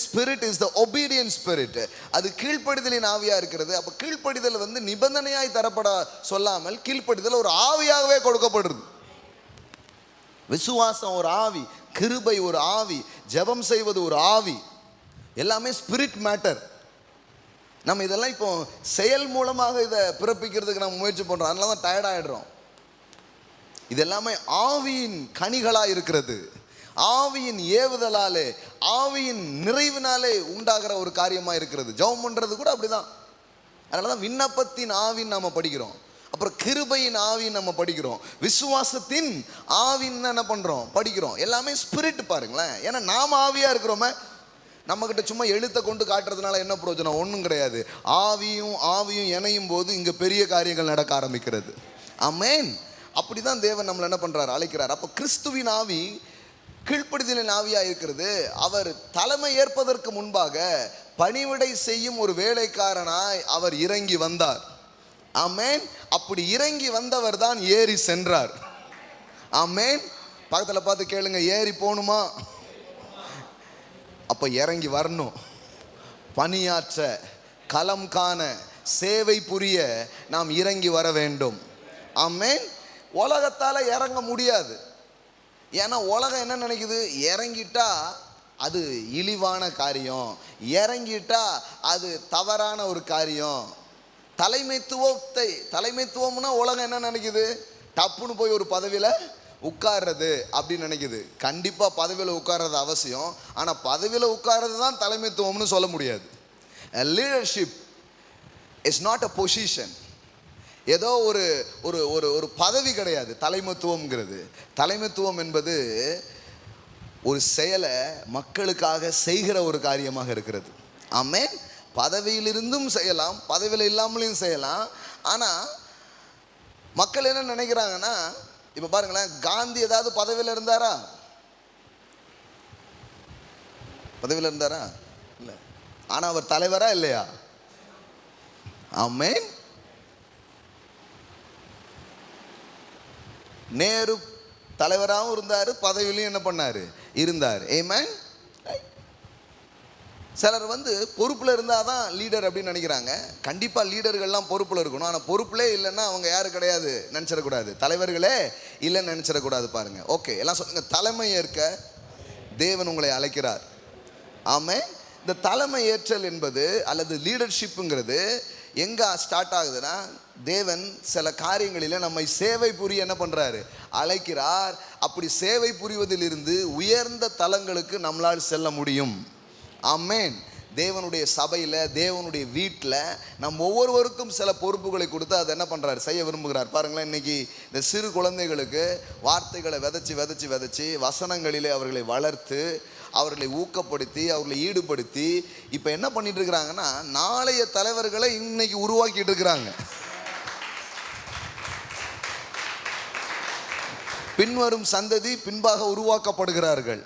spirit is the obedient spirit. அது கீழ்ப்படிதலின் ஆவியா இருக்கிறது. அப்ப கீழ்ப்படிதல் வந்து நிபந்தனையாய் தரப்பட சொல்லாமல் கீழ்ப்படிதல் ஒரு ஆவியாகவே கொடுக்கப்படுறது. விசுவாசம் ஒரு ஆவி, கிருபை ஒரு ஆவி, ஜெபம் செய்வது ஒரு ஆவி, எல்லாமே ஸ்பிரிட் மேட்டர். நம்ம இதெல்லாம் இப்போ செயல் மூலமாக இதை பிறப்பிக்கிறதுக்கு நம்ம முயற்சி பண்றோம். அதனால தான் டயர்ட் ஆயிடுறோம். இது எல்லாமே ஆவியின் கனிகளா இருக்கிறது. ஆவியின் ஏவுதலாலே, ஆவியின் நிறைவினாலே உண்டாகிற ஒரு காரியமா இருக்கிறது. ஜெபம் பண்றது கூட அப்படிதான். அதனாலதான் விண்ணப்பத்தின் ஆவின்னு நம்ம படிக்கிறோம். அப்புறம் கிருபையின் ஆவின்னு நம்ம படிக்கிறோம். விசுவாசத்தின் ஆவின்னு என்ன பண்றோம்? படிக்கிறோம். எல்லாமே ஸ்பிரிட் பாருங்களேன். ஏன்னா நாம ஆவியா இருக்கிறோமே. நம்ம கிட்ட சும்மா எழுத்தை கொண்டு காட்டுறதுனால என்ன பிரயோஜனம்? ஒன்றும் கிடையாது. ஆவியும் இணையும் போது இங்க பெரிய காரியங்கள் நடக்க ஆரம்பிக்கிறது. ஆமென். அப்படிதான் தேவன் நம்மளை என்ன பண்றாரு? அழைக்கிறார். அப்ப கிறிஸ்துவின் ஆவி கீழ்ப்படிதலின் ஆவியா இருக்கிறது. அவர் தலைமை ஏற்பதற்கு முன்பாக பணிவிடை செய்யும் ஒரு வேலைக்காரனாய் அவர் இறங்கி வந்தார். ஆமென். அப்படி இறங்கி வந்தவர் தான் ஏறி சென்றார். ஆமென். பக்கத்துல பார்த்து கேளுங்க, ஏறி போகணுமா? அப்ப இறங்கி வரணும். பணியாற்ற, களம் காண, சேவை புரிய நாம் இறங்கி வர வேண்டும். ஆமென். உலகத்தால இறங்க முடியாது. ஏன்னா உலகம் என்ன நினைக்குது? இறங்கிட்டா அது இழிவான காரியம், இறங்கிட்டா அது தவறான ஒரு காரியம். தலைமைத்துவம்னா உலகம் என்ன நினைக்குது? டப்புன்னு போய் ஒரு பதவியில உட்கார்றது அப்படின்னு நினைக்குது. கண்டிப்பா பதவியில உட்கார்றது அவசியம். ஆனா பதவியில உட்கார்றது தான் தலைமைத்துவம்னு சொல்ல முடியாது. Leadership is not a position. ஏதோ ஒரு ஒரு ஒரு ஒரு பதவி கிடையாது தலைமைத்துவம்ங்கிறது. தலைமைத்துவம் என்பது ஒரு செயலை மக்களுக்காக செய்கிற ஒரு காரியமாக இருக்கிறது. ஆமென். பதவியிலிருந்தும் செய்யலாம், பதவியில் இல்லாமலும் செய்யலாம். ஆனால் மக்கள் என்ன நினைக்கிறாங்கன்னா, இப்போ பாருங்களேன், காந்தி ஏதாவது பதவியில் இருந்தாரா? பதவியில் இருந்தாரா? இல்லை. ஆனால் அவர் தலைவரா இல்லையா? ஆமென். நேரு தலைவராகவும் இருந்தார், பதவியிலையும் என்ன பண்ணார்? இருந்தார். ஆமென். சிலர் வந்து பொறுப்பில் இருந்தால் தான் லீடர் அப்படின்னு நினைக்கிறாங்க. கண்டிப்பாக லீடர்கள்லாம் பொறுப்பில் இருக்கணும். ஆனால் பொறுப்பிலே இல்லைன்னா அவங்க யாரும் கிடையாது நினச்சிடக்கூடாது. தலைவர்களே இல்லைன்னு நினச்சிடக்கூடாது. பாருங்க. ஓகே, எல்லாம் சொல்லுங்க, தலைமை ஏற்க தேவன் உங்களை அழைக்கிறார். ஆமென். இந்த தலைமை ஏற்றல் என்பது அல்லது லீடர்ஷிப்புங்கிறது எங்கே ஸ்டார்ட் ஆகுதுன்னா, தேவன் சில காரியங்களில் நம்மை சேவை புரிய என்ன பண்ணுறாரு? அழைக்கிறார். அப்படி சேவை புரிவதிலிருந்து உயர்ந்த தலங்களுக்கு நம்மளால் செல்ல முடியும். ஆமென். தேவனுடைய சபையில், தேவனுடைய வீட்டில் நம் ஒவ்வொருவருக்கும் சில பொறுப்புகளை கொடுத்து அதை என்ன பண்ணுறாரு? செய்ய விரும்புகிறார். பாருங்களேன், இன்னைக்கு இந்த சிறு குழந்தைகளுக்கு வார்த்தைகளை விதைச்சி வசனங்களிலே அவர்களை வளர்த்து, அவர்களை ஊக்கப்படுத்தி, அவர்களை ஈடுபடுத்தி இப்போ என்ன பண்ணிட்டு இருக்கிறாங்கன்னா, நாளைய தலைவர்களை இன்னைக்கு உருவாக்கிட்டு இருக்கிறாங்க. பின்வரும் சந்ததி பின்பாக உருவாக்கப்படுகிறார்கள்.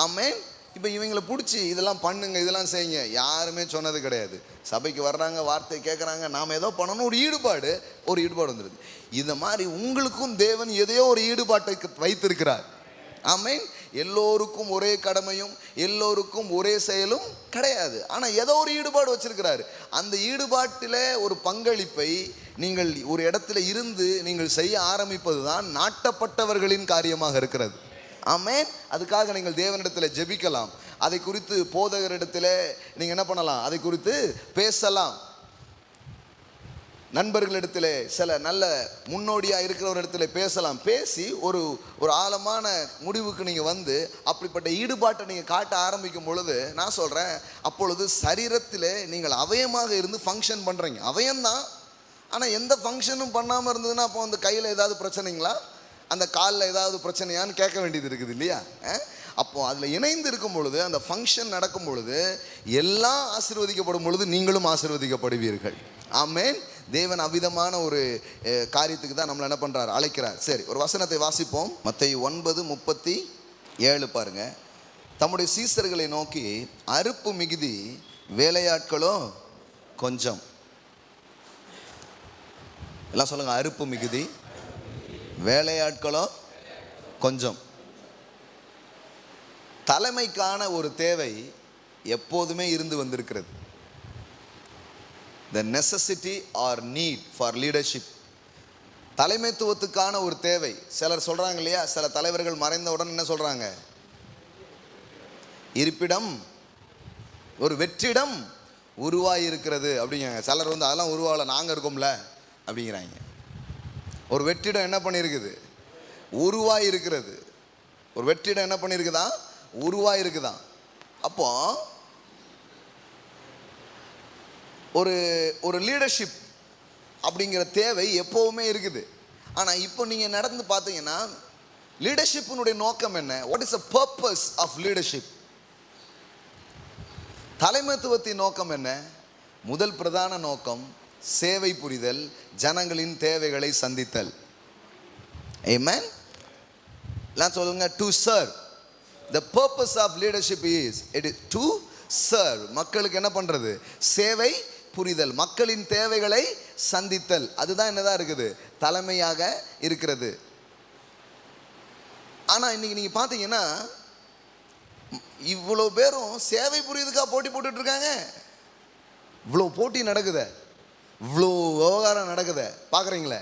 ஆமென். இப்போ இவங்களை பிடிச்சி இதெல்லாம் பண்ணுங்க, இதெல்லாம் செய்யுங்க, யாருமே சொன்னது கிடையாது. சபைக்கு வர்றாங்க, வார்த்தை கேட்குறாங்க, நாம் ஏதோ பண்ணணும், ஒரு ஈடுபாடு வந்துடுது. இந்த மாதிரி உங்களுக்கும் தேவன் எதையோ ஒரு ஈடுபாட்டை வைத்திருக்கிறார். ஆமென். எல்லோருக்கும் ஒரே கடமையும் எல்லோருக்கும் ஒரே செயலும் கிடையாது. ஆனால் ஏதோ ஒரு ஈடுபாடு வச்சிருக்கிறாரு. அந்த ஈடுபாட்டில் ஒரு பங்களிப்பை நீங்கள் ஒரு இடத்துல இருந்து நீங்கள் செய்ய ஆரம்பிப்பது தான் நாட்டப்பட்டவர்களின் காரியமாக இருக்கிறது. ஆமென். அதுக்காக நீங்கள் தேவனிடத்தில் ஜெபிக்கலாம். அதை குறித்து போதகரிடத்தில் நீங்கள் என்ன பண்ணலாம்? அதை குறித்து பேசலாம். நண்பர்களிடத்தில் சில நல்ல முன்னோடியாக இருக்கிறவரிடத்துல பேசலாம். பேசி ஒரு ஒரு ஆழமான முடிவுக்கு நீங்கள் வந்து அப்படிப்பட்ட ஈடுபாட்டை நீங்கள் காட்ட ஆரம்பிக்கும் பொழுது நான் சொல்கிறேன், அப்பொழுது சரீரத்தில் நீங்கள் அவயமாக இருந்து ஃபங்க்ஷன் பண்ணுறீங்க. அவயம்தான், ஆனால் எந்த ஃபங்க்ஷனும் பண்ணாமல் இருந்ததுன்னா அப்போ அந்த கையில் ஏதாவது பிரச்சனைங்களா, அந்த காலில் ஏதாவது பிரச்சனையான்னு கேட்க வேண்டியது இருக்குது இல்லையா? அப்போது அதில் இணைந்து இருக்கும் பொழுது, அந்த ஃபங்க்ஷன் நடக்கும் பொழுது எல்லாம் ஆசீர்வதிக்கப்படும் பொழுது நீங்களும் ஆசீர்வதிக்கப்படுவீர்கள். ஆமென். தேவன் அவ்விதமான ஒரு காரியத்துக்கு தான் நம்மளை என்ன பண்ணுறார், அழைக்கிறார். சரி, ஒரு வசனத்தை வாசிப்போம். மத்தேயு 9:37 பாருங்க. தம்முடைய சீசர்களை நோக்கி, அறுப்பு மிகுதி, வேலையாட்களோ கொஞ்சம். எல்லாம் சொல்லுங்க, அறுப்பு மிகுதி, வேலையாட்களோ கொஞ்சம். தலைமைக்கான ஒரு தேவை எப்போதுமே இருந்து வந்திருக்கிறது. The necessity or need for leadership. தலைமைத்துவத்துக்கான ஒரு தேவை. சிலர் சொல்றாங்க இல்லையா, சில தலைவர்கள் மறைந்தவுடன் என்ன சொல்றாங்க, இருப்பிடம் ஒரு வெற்றிடம் உருவாகி இருக்கிறது அப்படிங்கிறாங்க. சிலர் வந்து அதெல்லாம் உருவாகல, நாங்கள் இருக்கோம்ல அப்படிங்கிறாங்க. ஒரு வெற்றிடம் என்ன பண்ணியிருக்குது, உருவாகி இருக்கிறது. ஒரு வெற்றிடம் என்ன பண்ணியிருக்குதா, உருவாகி இருக்குதான். அப்போ ஒரு ஒரு லீடர்ஷிப் அப்படிங்கிற தேவை எப்போவுமே இருக்குது. ஆனால் இப்போ நீங்கள் நடந்து பார்த்தீங்கன்னா லீடர்ஷிப்பினுடைய நோக்கம் என்ன? What is the purpose of leadership? தலைமைத்துவத்தின் நோக்கம் என்ன? முதல் பிரதான நோக்கம் சேவை புரிதல், ஜனங்களின் தேவைகளை சந்தித்தல். ஆமென். எல்லாம் சொல்லுங்க, to serve. The purpose of leadership is it is to serve. மக்களுக்கு என்ன பண்றது, சேவை புரிதல், மக்களின் தேவைகளை சந்தித்தல். அதுதான் என்னதான் இருக்குது, தலைமையாக இருக்கிறது. ஆனா இன்னைக்கு நீங்க பாத்தீங்கன்னா இவ்வளோ பேரும் சேவை புரியுதுக்காக போட்டி போட்டுட்டு இருக்காங்க. இவ்வளோ போட்டி நடக்குது, இவ்வளோ விவகாரம் நடக்குது, பார்க்குறீங்களே.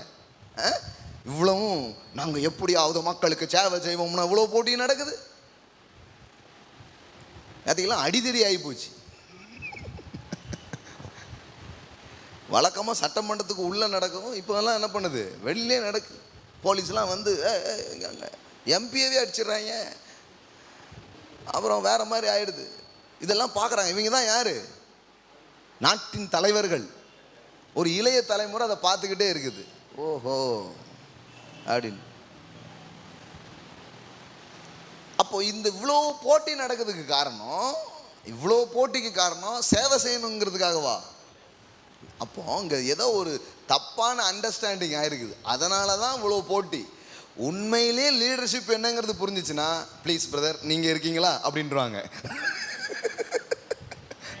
இவ்வளவும் நாங்கள் எப்படியாவது மக்களுக்கு சேவை செய்வோம்னா இவ்வளோ போட்டி நடக்குது. அதுக்கெல்லாம் அடிதடி ஆகி போச்சு. வழக்கமாக சட்டமன்றத்துக்கு உள்ளே நடக்கும், இப்போல்லாம் என்ன பண்ணுது, வெளியே நடக்கு. போலீஸ்லாம் வந்து எம்பியவே அடிச்சிடுறாங்க, அப்புறம் வேற மாதிரி ஆயிடுது. இதெல்லாம் பார்க்குறாங்க. இவங்க தான் யாரு, நாட்டின் தலைவர்கள். ஒரு இளைய தலைமுறை அதை பார்த்துக்கிட்டே இருக்குது. ஓஹோ அப்படின்னு. அப்போ இந்த இவ்வளோ போட்டி நடக்கிறதுக்கு காரணம், இவ்வளோ போட்டிக்கு காரணம் சேவை செய்யணுங்கிறதுக்காகவா? அப்போ அங்கே ஏதோ ஒரு தப்பான அண்டர்ஸ்டாண்டிங் ஆயிருக்குது. அதனால தான் இவ்வளோ போட்டி. உண்மையிலே லீடர்ஷிப் என்னங்கிறது புரிஞ்சிச்சுன்னா, ப்ளீஸ் பிரதர் நீங்கள் இருக்கீங்களா அப்படின்றாங்க.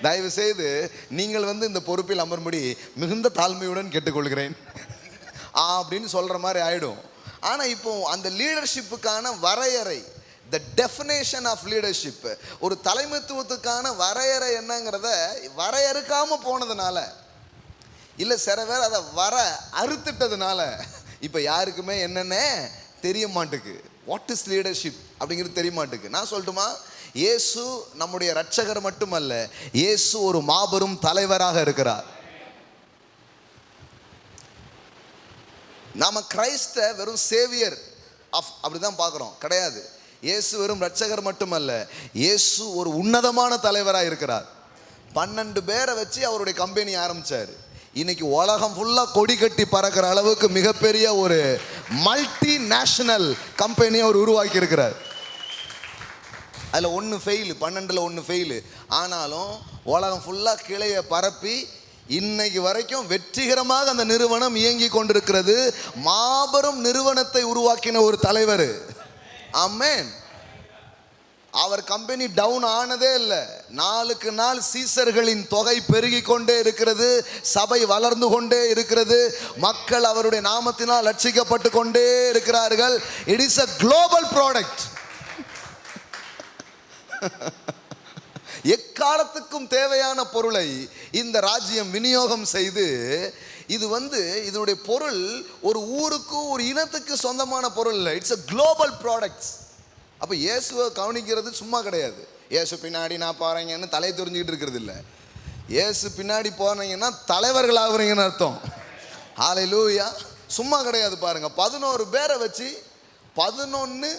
தயவு செய்து நீங்கள் வந்து இந்த பொறுப்பில் அமரும்படி மிகுந்த தாழ்மையுடன் கேட்டுக்கொள்கிறேன் அப்படின்னு சொல்கிற மாதிரி ஆகிடும். ஆனால் இப்போ அந்த லீடர்ஷிப்புக்கான வரையறை, the definition of leadership, ஒரு தலைமைத்துவத்துக்கான வரையறை என்னங்கிறத வரையறுக்காமல் போனதுனால, இல்லை சில பேர் அதை அறுத்துட்டதுனால இப்போ யாருக்குமே என்னென்ன தெரிய மாட்டுக்கு. வாட் இஸ் லீடர்ஷிப் அப்படிங்கிறது தெரிய மாட்டுக்கு. நான் சொல்லட்டுமா, இயேசு நம்முடைய இரட்சகர் மட்டுமல்ல, இயேசு ஒரு மாபெரும் தலைவராக இருக்கிறார். நாம கிரைஸ்ட வெறும் சேவியர் அப்படிதான் பார்க்குறோம், கிடையாது. இயேசு வெறும் இரட்சகர் மட்டுமல்ல, இயேசு ஒரு உன்னதமான தலைவராக இருக்கிறார். 12 பேரை வச்சு அவருடைய கம்பெனி ஆரம்பிச்சார். இன்னைக்கு உலகம் ஃபுல்லாக கொடி கட்டி பறக்கிற அளவுக்கு மிகப்பெரிய ஒரு மல்டி நேஷனல் கம்பெனியை அவர் உருவாக்கி இருக்கிறார். அதில் 1 ஃபெயிலு, 12ல் 1 ஃபெயிலு. ஆனாலும் உலகம் ஃபுல்லாக கிளையை பரப்பி இன்னைக்கு வரைக்கும் வெற்றிகரமாக அந்த நிறுவனம் இயங்கி கொண்டிருக்கிறது. மாபெரும் நிறுவனத்தை உருவாக்கின ஒரு தலைவர். ஆமென். அவர் கம்பெனி டவுன் ஆனதே இல்லை. நாளுக்கு நாள் சீசர்களின் தொகை பெருகி கொண்டே இருக்கிறது, சபை வளர்ந்து கொண்டே இருக்கிறது, மக்கள் அவருடைய நாமத்தினால் ரட்சிக்கப்பட்டு கொண்டே இருக்கிறார்கள். It is a global product. எக்காலத்துக்கும் தேவையான பொருளை இந்த ராஜ்யம் விநியோகம் செய்து, இது இதனுடைய பொருள் ஒரு ஊருக்கு ஒரு இனத்துக்கு சொந்தமான பொருள் இல்லை. It's a global products. அப்போ இயேசுவை கவனிக்கிறது சும்மா கிடையாது. இயேசு பின்னாடி நான் போகிறேங்கன்னு தலையை தெரிஞ்சுக்கிட்டு இருக்கிறது இல்லை. இயேசு பின்னாடி போனீங்கன்னா தலைவர்கள் ஆகுறீங்கன்னு அர்த்தம். ஹல்லேலூயா. சும்மா கிடையாது பாருங்க. 11 பேரை வச்சு 11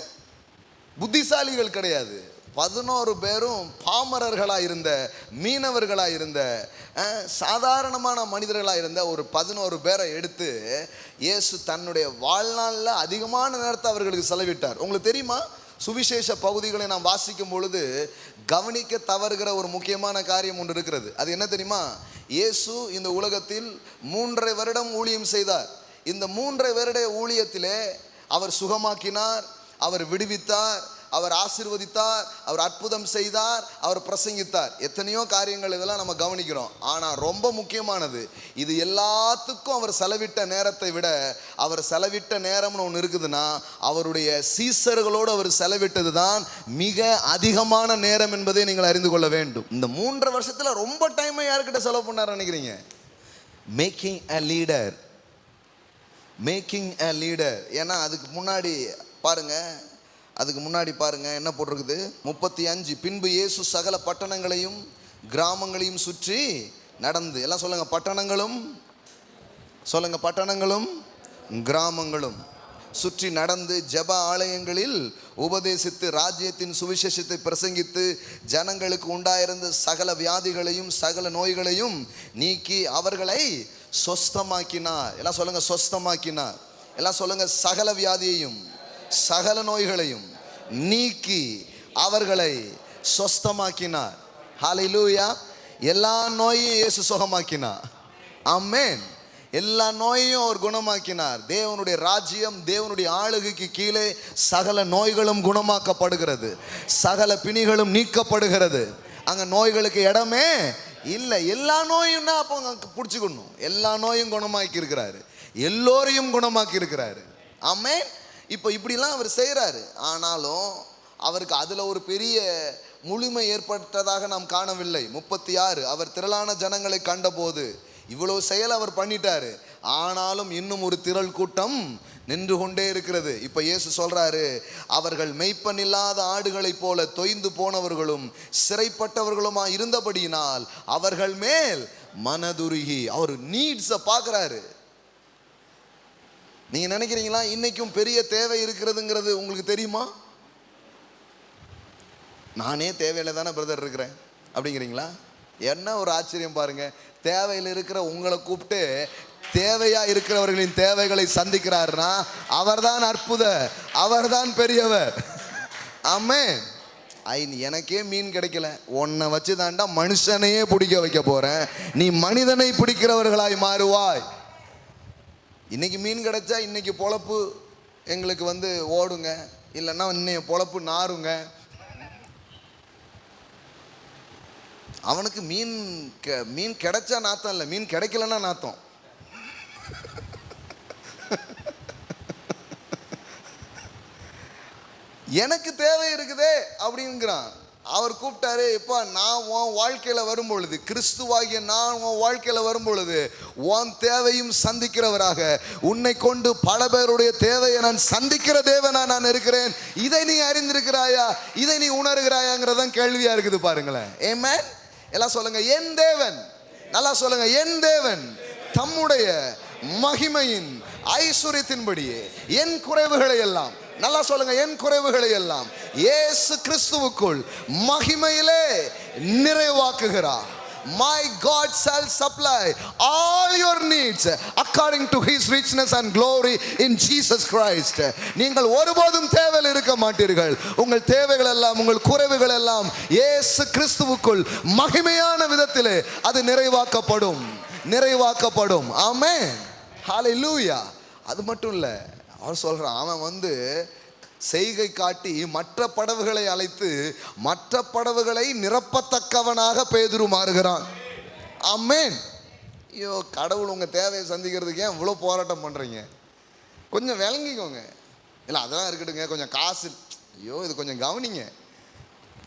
புத்திசாலிகள் கிடையாது. 11 பேரும் பாமரர்களாக இருந்த, மீனவர்களாக இருந்த, சாதாரணமான மனிதர்களாக இருந்த ஒரு 11 பேரை எடுத்து இயேசு தன்னுடைய வாழ்நாளில் அதிகமான நேரத்தை அவர்களுக்கு செலவிட்டார். உங்களுக்கு தெரியுமா, சுவிசேஷ பகுதிகளை நாம் வாசிக்கும் பொழுது கவனிக்க தவறுகிற ஒரு முக்கியமான காரியம் ஒன்று இருக்கிறது. அது என்ன தெரியுமா? இயேசு இந்த உலகத்தில் 3.5 வருடம் ஊழியம் செய்தார். இந்த 3.5 வருட ஊழியத்திலே அவர் சுகமாக்கினார், அவர் விடுவித்தார், அவர் ஆசீர்வதித்தார், அவர் அற்புதம் செய்தார், அவர் பிரசங்கித்தார். எத்தனையோ காரியங்கள் இதெல்லாம் நம்ம கவனிக்கிறோம். ஆனால் ரொம்ப முக்கியமானது, இது எல்லாத்துக்கும் அவர் செலவிட்ட நேரத்தை விட அவர் செலவிட்ட நேரம்னு ஒன்று இருக்குதுன்னா, அவருடைய சீசர்களோடு அவர் செலவிட்டது தான் மிக அதிகமான நேரம் என்பதை நீங்கள் அறிந்து கொள்ள வேண்டும். இந்த 3.5 வருஷத்தில் ரொம்ப டைமை யாருக்கிட்ட செலவு பண்ணார் நினைக்கிறீங்க? Making a leader, making a leader. ஏன்னா அதுக்கு முன்னாடி பாருங்க என்ன போட்டிருக்குது? 35. பின்பு இயேசு சகல பட்டணங்களையும் கிராமங்களையும் சுற்றி நடந்து, எல்லாம் சொல்லுங்க, பட்டணங்களும் சொல்லுங்க, பட்டணங்களும் கிராமங்களும் சுற்றி நடந்து ஜெப ஆலயங்களில் உபதேசித்து ராஜ்யத்தின் சுவிசேஷத்தை பிரசங்கித்து ஜனங்களுக்கு உண்டாயிருந்த சகல வியாதிகளையும் சகல நோய்களையும் நீக்கி அவர்களை சொஸ்தமாக்கினார். எல்லாம் சொல்லுங்க, சொஸ்தமாக்கினார். எல்லாம் சொல்லுங்க, சகல வியாதியையும் சகல நோய்களையும் நீக்கி அவர்களை சொஸ்தமாக்கினார். ஹல்லேலூயா. எல்லா நோயையும் இயேசு சுகமாக்கினார். ஆமென். எல்லா நோயையும் அவர் குணமாக்கினார். தேவனுடைய ராஜ்யம், தேவனுடைய ஆளுகைக்கு கீழே சகல நோய்களும் குணமாக்கப்படுகிறது, சகல பிணிகளும் நீக்கப்படுகிறது. அங்க நோய்களுக்கு இடமே இல்லை. எல்லா நோயும்னா அப்போ பிடிச்சிக்கணும். எல்லா நோயும் குணமாக்கி இருக்கிறாரு, எல்லோரையும் குணமாக்கி இருக்கிறாரு. ஆமென். இப்போ இப்படிலாம் அவர் செய்கிறாரு. ஆனாலும் அவருக்கு அதில் ஒரு பெரிய முழுமை ஏற்பட்டதாக நாம் காணவில்லை. 36. அவர் திரளான ஜனங்களை கண்டபோது, இவ்வளோ செயல் அவர் பண்ணிட்டாரு, ஆனாலும் இன்னும் ஒரு திரள் கூட்டம் நின்று கொண்டே இருக்கிறது. இப்போ இயேசு சொல்றாரு, அவர்கள் மெய்ப்பன் இல்லாத ஆடுகளைப் போல தொய்ந்து போனவர்களும் சிறைப்பட்டவர்களுமா இருந்தபடியினால் அவர்கள் மேல் மனதுருகி. அவர் நீட்ஸை பார்க்குறாரு. நீங்க நினைக்கிறீங்களா இன்னைக்கும் பெரிய தேவை இருக்கிறதுங்கிறது உங்களுக்கு தெரியுமா? நானே தேவையில்லை தானே பிரதர் இருக்கிறேன் அப்படிங்கிறீங்களா? என்ன ஒரு ஆச்சரியம் பாருங்க. தேவையில் இருக்கிற உங்களை கூப்பிட்டு தேவையா இருக்கிறவர்களின் தேவைகளை சந்திக்கிறாருன்னா அவர்தான் அற்புதர், அவர்தான் பெரியவர். ஆமென். எனக்கே மீன் கிடைக்கல, உன்னை வச்சு தாண்டா மனுஷனையே பிடிக்க வைக்க போறேன், நீ மனிதனை பிடிக்கிறவர்களாய் மாறுவாய். இன்னைக்கு மீன் கிடைச்சா இன்னைக்கு பொழப்பு எங்களுக்கு ஓடுங்க, இல்லைன்னா இன்னைக்கு பொழப்பு நாருங்க. அவனுக்கு மீன் கிடைச்சா நாத்தம் இல்லை, மீன் கிடைக்கலன்னா நாத்தம். எனக்கு தேவை இருக்குதே அப்படிங்கிறான். அவர் கூப்பிட்டாரு, எப்பா நான் உன் வாழ்க்கையில் வரும்பொழுது, கிறிஸ்துவாகிய நான் உன் வாழ்க்கையில் வரும்பொழுது உன் தேவையும் சந்திக்கிறவராக, உன்னை கொண்டு பல பேருடைய தேவையை நான் சந்திக்கிற தேவனா நான் இருக்கிறேன். இதை நீ அறிந்திருக்கிறாயா, இதை நீ உணர்கிறாயாங்கிறதான் கேள்வியா இருக்குது பாருங்களேன். ஆமென். எல்லாம் சொல்லுங்க, என் தேவன். நல்லா சொல்லுங்க, என் தேவன் தம்முடைய மகிமையின் ஐஸ்வரியத்தின்படியே என் குறைவுகளை எல்லாம், நல்லா சொல்லுங்க, என் குறைவுகளை எல்லாம் இயேசு கிறிஸ்துவுக்குள் மகிமையிலே நிறைவாக்குகிறார். My God shall supply all your needs according to his richness and glory in Jesus Christ. நீங்கள் ஒருபோதும் தேவையில் இருக்க மாட்டீர்கள். உங்கள் தேவைகள் எல்லாம், உங்கள் குறைவுகள் எல்லாம் இயேசு கிறிஸ்துவுக்குள் மகிமையான விதத்திலே அது நிறைவாக்கப்படும். ஆமென். ஹல்லேலூயா. அது மட்டும் இல்லை, அவர் சொல்றான், அவன் செய்கை காட்டி மற்ற படவுகளை அழைத்து மற்ற படவுகளை நிரப்பத்தக்கவனாக பேதுரு மாறுகிறான். ஆமென். ஐயோ கடவுள் உங்க தேவையை சந்திக்கிறதுக்கு ஏன் இவ்வளோ போராட்டம் பண்றீங்க? கொஞ்சம் விளங்கிக்கோங்க. இல்லை அதெல்லாம் இருக்கட்டுங்க, கொஞ்சம் காசு, ஐயோ இது கொஞ்சம் கவனிங்க.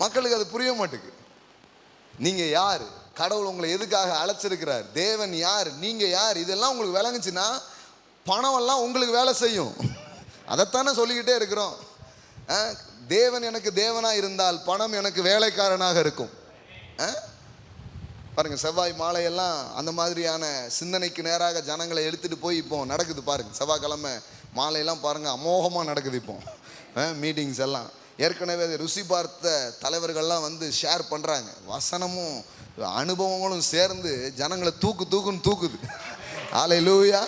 மக்களுக்கு அது புரிய மாட்டேங்குது. நீங்க யார், கடவுள் உங்களை எதுக்காக அழைச்சிருக்கிறார், தேவன் யார், நீங்க யார், இதெல்லாம் உங்களுக்கு விளங்குச்சுன்னா பணம் எல்லாம் உங்களுக்கு வேலை செய்யும். அதைத்தானே சொல்லிக்கிட்டே இருக்கிறோம். தேவன் எனக்கு தேவனாக இருந்தால் பணம் எனக்கு வேலைக்காரனாக இருக்கும். பாருங்கள், செவ்வாய் மாலையெல்லாம் அந்த மாதிரியான சிந்தனைக்கு நேராக ஜனங்களை எடுத்துகிட்டு போய் இப்போ நடக்குது பாருங்கள். செவ்வாய்க்கிழமை மாலையெல்லாம் பாருங்கள், அமோகமாக நடக்குது இப்போ மீட்டிங்ஸ் எல்லாம். ஏற்கனவே அதை ருசி பார்த்த தலைவர்கள்லாம் வந்து ஷேர் பண்ணுறாங்க. வசனமும் அனுபவங்களும் சேர்ந்து ஜனங்களை தூக்குன்னு தூக்குது. அல்லேலூயா.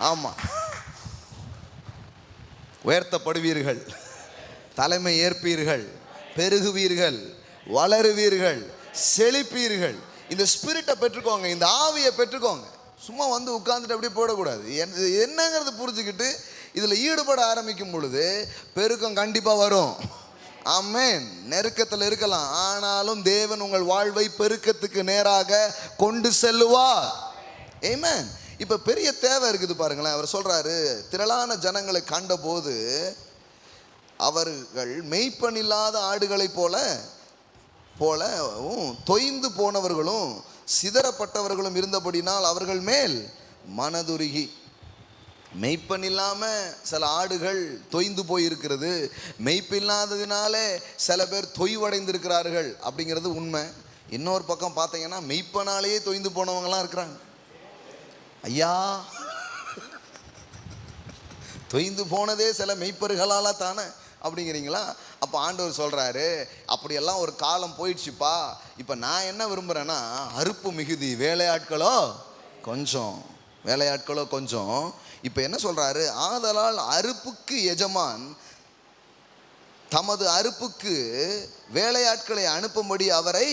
ஆமாம், உயர்த்தப்படுவீர்கள், தலைமை ஏற்பீர்கள், பெருகுவீர்கள், வளருவீர்கள், செழிப்பீர்கள். இந்த ஸ்பிரிட்டை பெற்றுக்கோங்க, இந்த ஆவியை பெற்றுக்கோங்க. சும்மா வந்து உட்கார்ந்துட்டு அப்படியே போடக்கூடாது. என்னங்கிறது புரிஞ்சுக்கிட்டு இதில் ஈடுபட ஆரம்பிக்கும் பொழுது பெருக்கம் கண்டிப்பாக வரும். ஆமென். நெருக்கத்தில் இருக்கலாம், ஆனாலும் தேவன் உங்கள் வாழ்வை பெருக்கத்துக்கு நேராக கொண்டு செல்லுவார். ஆமென். இப்போ பெரிய தேவை இருக்குது பாருங்களேன். அவர் சொல்கிறாரு, திரளான ஜனங்களை கண்டபோது அவர்கள் மெய்ப்பன் இல்லாத ஆடுகளைப் போலவும் தொய்ந்து போனவர்களும் சிதறப்பட்டவர்களும் இருந்தபடினால் அவர்கள் மேல் மனதுருகி. மெய்ப்பன் இல்லாமல் சில ஆடுகள் தொய்ந்து போயிருக்கிறது, மெய்ப்பில்லாததினாலே சில பேர் தொய்வடைந்திருக்கிறார்கள் அப்படிங்கிறது உண்மை. இன்னொரு பக்கம் பார்த்தீங்கன்னா மெய்ப்பனாலேயே தொய்ந்து போனவங்களாம் இருக்கிறாங்க. ஐயா, தொய்ந்து போனதே சில மெய்ப்பர்களால தானே அப்படிங்கிறீங்களா? அப்போ ஆண்டவர் சொல்கிறாரு, அப்படியெல்லாம் ஒரு காலம் போயிடுச்சுப்பா. இப்போ நான் என்ன விரும்புகிறேன்னா, அறுப்பு மிகுதி, வேலையாட்களோ கொஞ்சம். இப்போ என்ன சொல்கிறாரு, ஆதலால் அறுப்புக்கு எஜமான் தமது அறுப்புக்கு வேலையாட்களை அனுப்பும்படி அவரை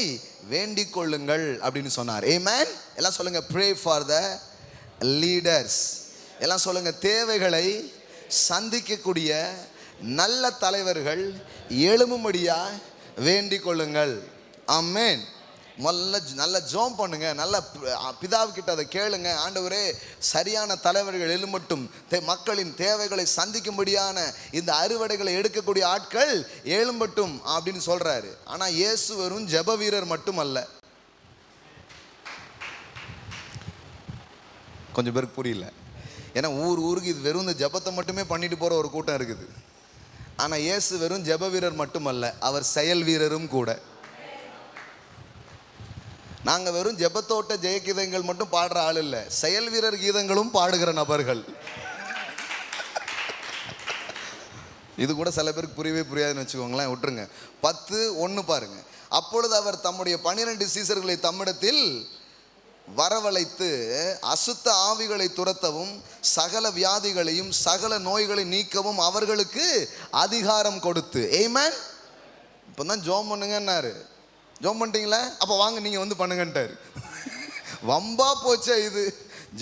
வேண்டிக் கொள்ளுங்கள் அப்படின்னு சொன்னார். ஆமென். எல்லாம் சொல்லுங்கள், ப்ரே ஃபார் த லீடர்ஸ். எல்லாம் சொல்லுங்கள், தேவைகளை சந்திக்கக்கூடிய நல்ல தலைவர்கள் எழும்பும்படியா வேண்டிக் கொள்ளுங்கள். ஆமென். நல்ல ஜோம் பண்ணுங்க, நல்ல பிதாவுக்கிட்ட அதை கேளுங்க. ஆண்டவரே, சரியான தலைவர்கள் எழும்பட்டும், மக்களின் தேவைகளை சந்திக்கும்படியான இந்த அறுவடைகளை எடுக்கக்கூடிய ஆட்கள் எழும்பட்டும் அப்படின்னு சொல்றாரு. ஆனா இயேசு வெறும் ஜெப வீரர் மட்டும் அல்ல. கொஞ்சம் பேருக்கு புரியல. ஏன்னா ஊருக்கு இது வெறும் இந்த ஜெபத்தை மட்டுமே பண்ணிட்டு போற ஒரு கூட்டம் இருக்குது. ஆனா இயேசு வெறும் ஜெப வீரர் மட்டுமல்ல, அவர் செயல் வீரரும் கூட. நாங்கள் வெறும் ஜெபத்தோட்ட ஜெய கீதங்கள் மட்டும் பாடுற ஆள் இல்லை, செயல் வீரர் கீதங்களும் பாடுகிற நபர்கள். இது கூட சில பேருக்கு புரியவே புரியாதுன்னு வச்சுக்கோங்களேன், விட்டுருங்க. 10:1 பாருங்க. அப்பொழுது அவர் தம்முடைய 12 சீசர்களை தம்மிடத்தில் வரவழைத்து அசுத்த ஆவிகளை துரத்தவும் சகல வியாதிகளையும் சகல நோய்களை நீக்கவும் அவர்களுக்கு அதிகாரம் கொடுத்து. ஆமென். இப்போ தான் ஜோம் பண்ணுங்கன்னாரு. ஜோம் பண்ணிட்டீங்களா? அப்போ வாங்க நீங்கள் வந்து பண்ணுங்கன்ட்டாரு. வம்பா போச்சே இது.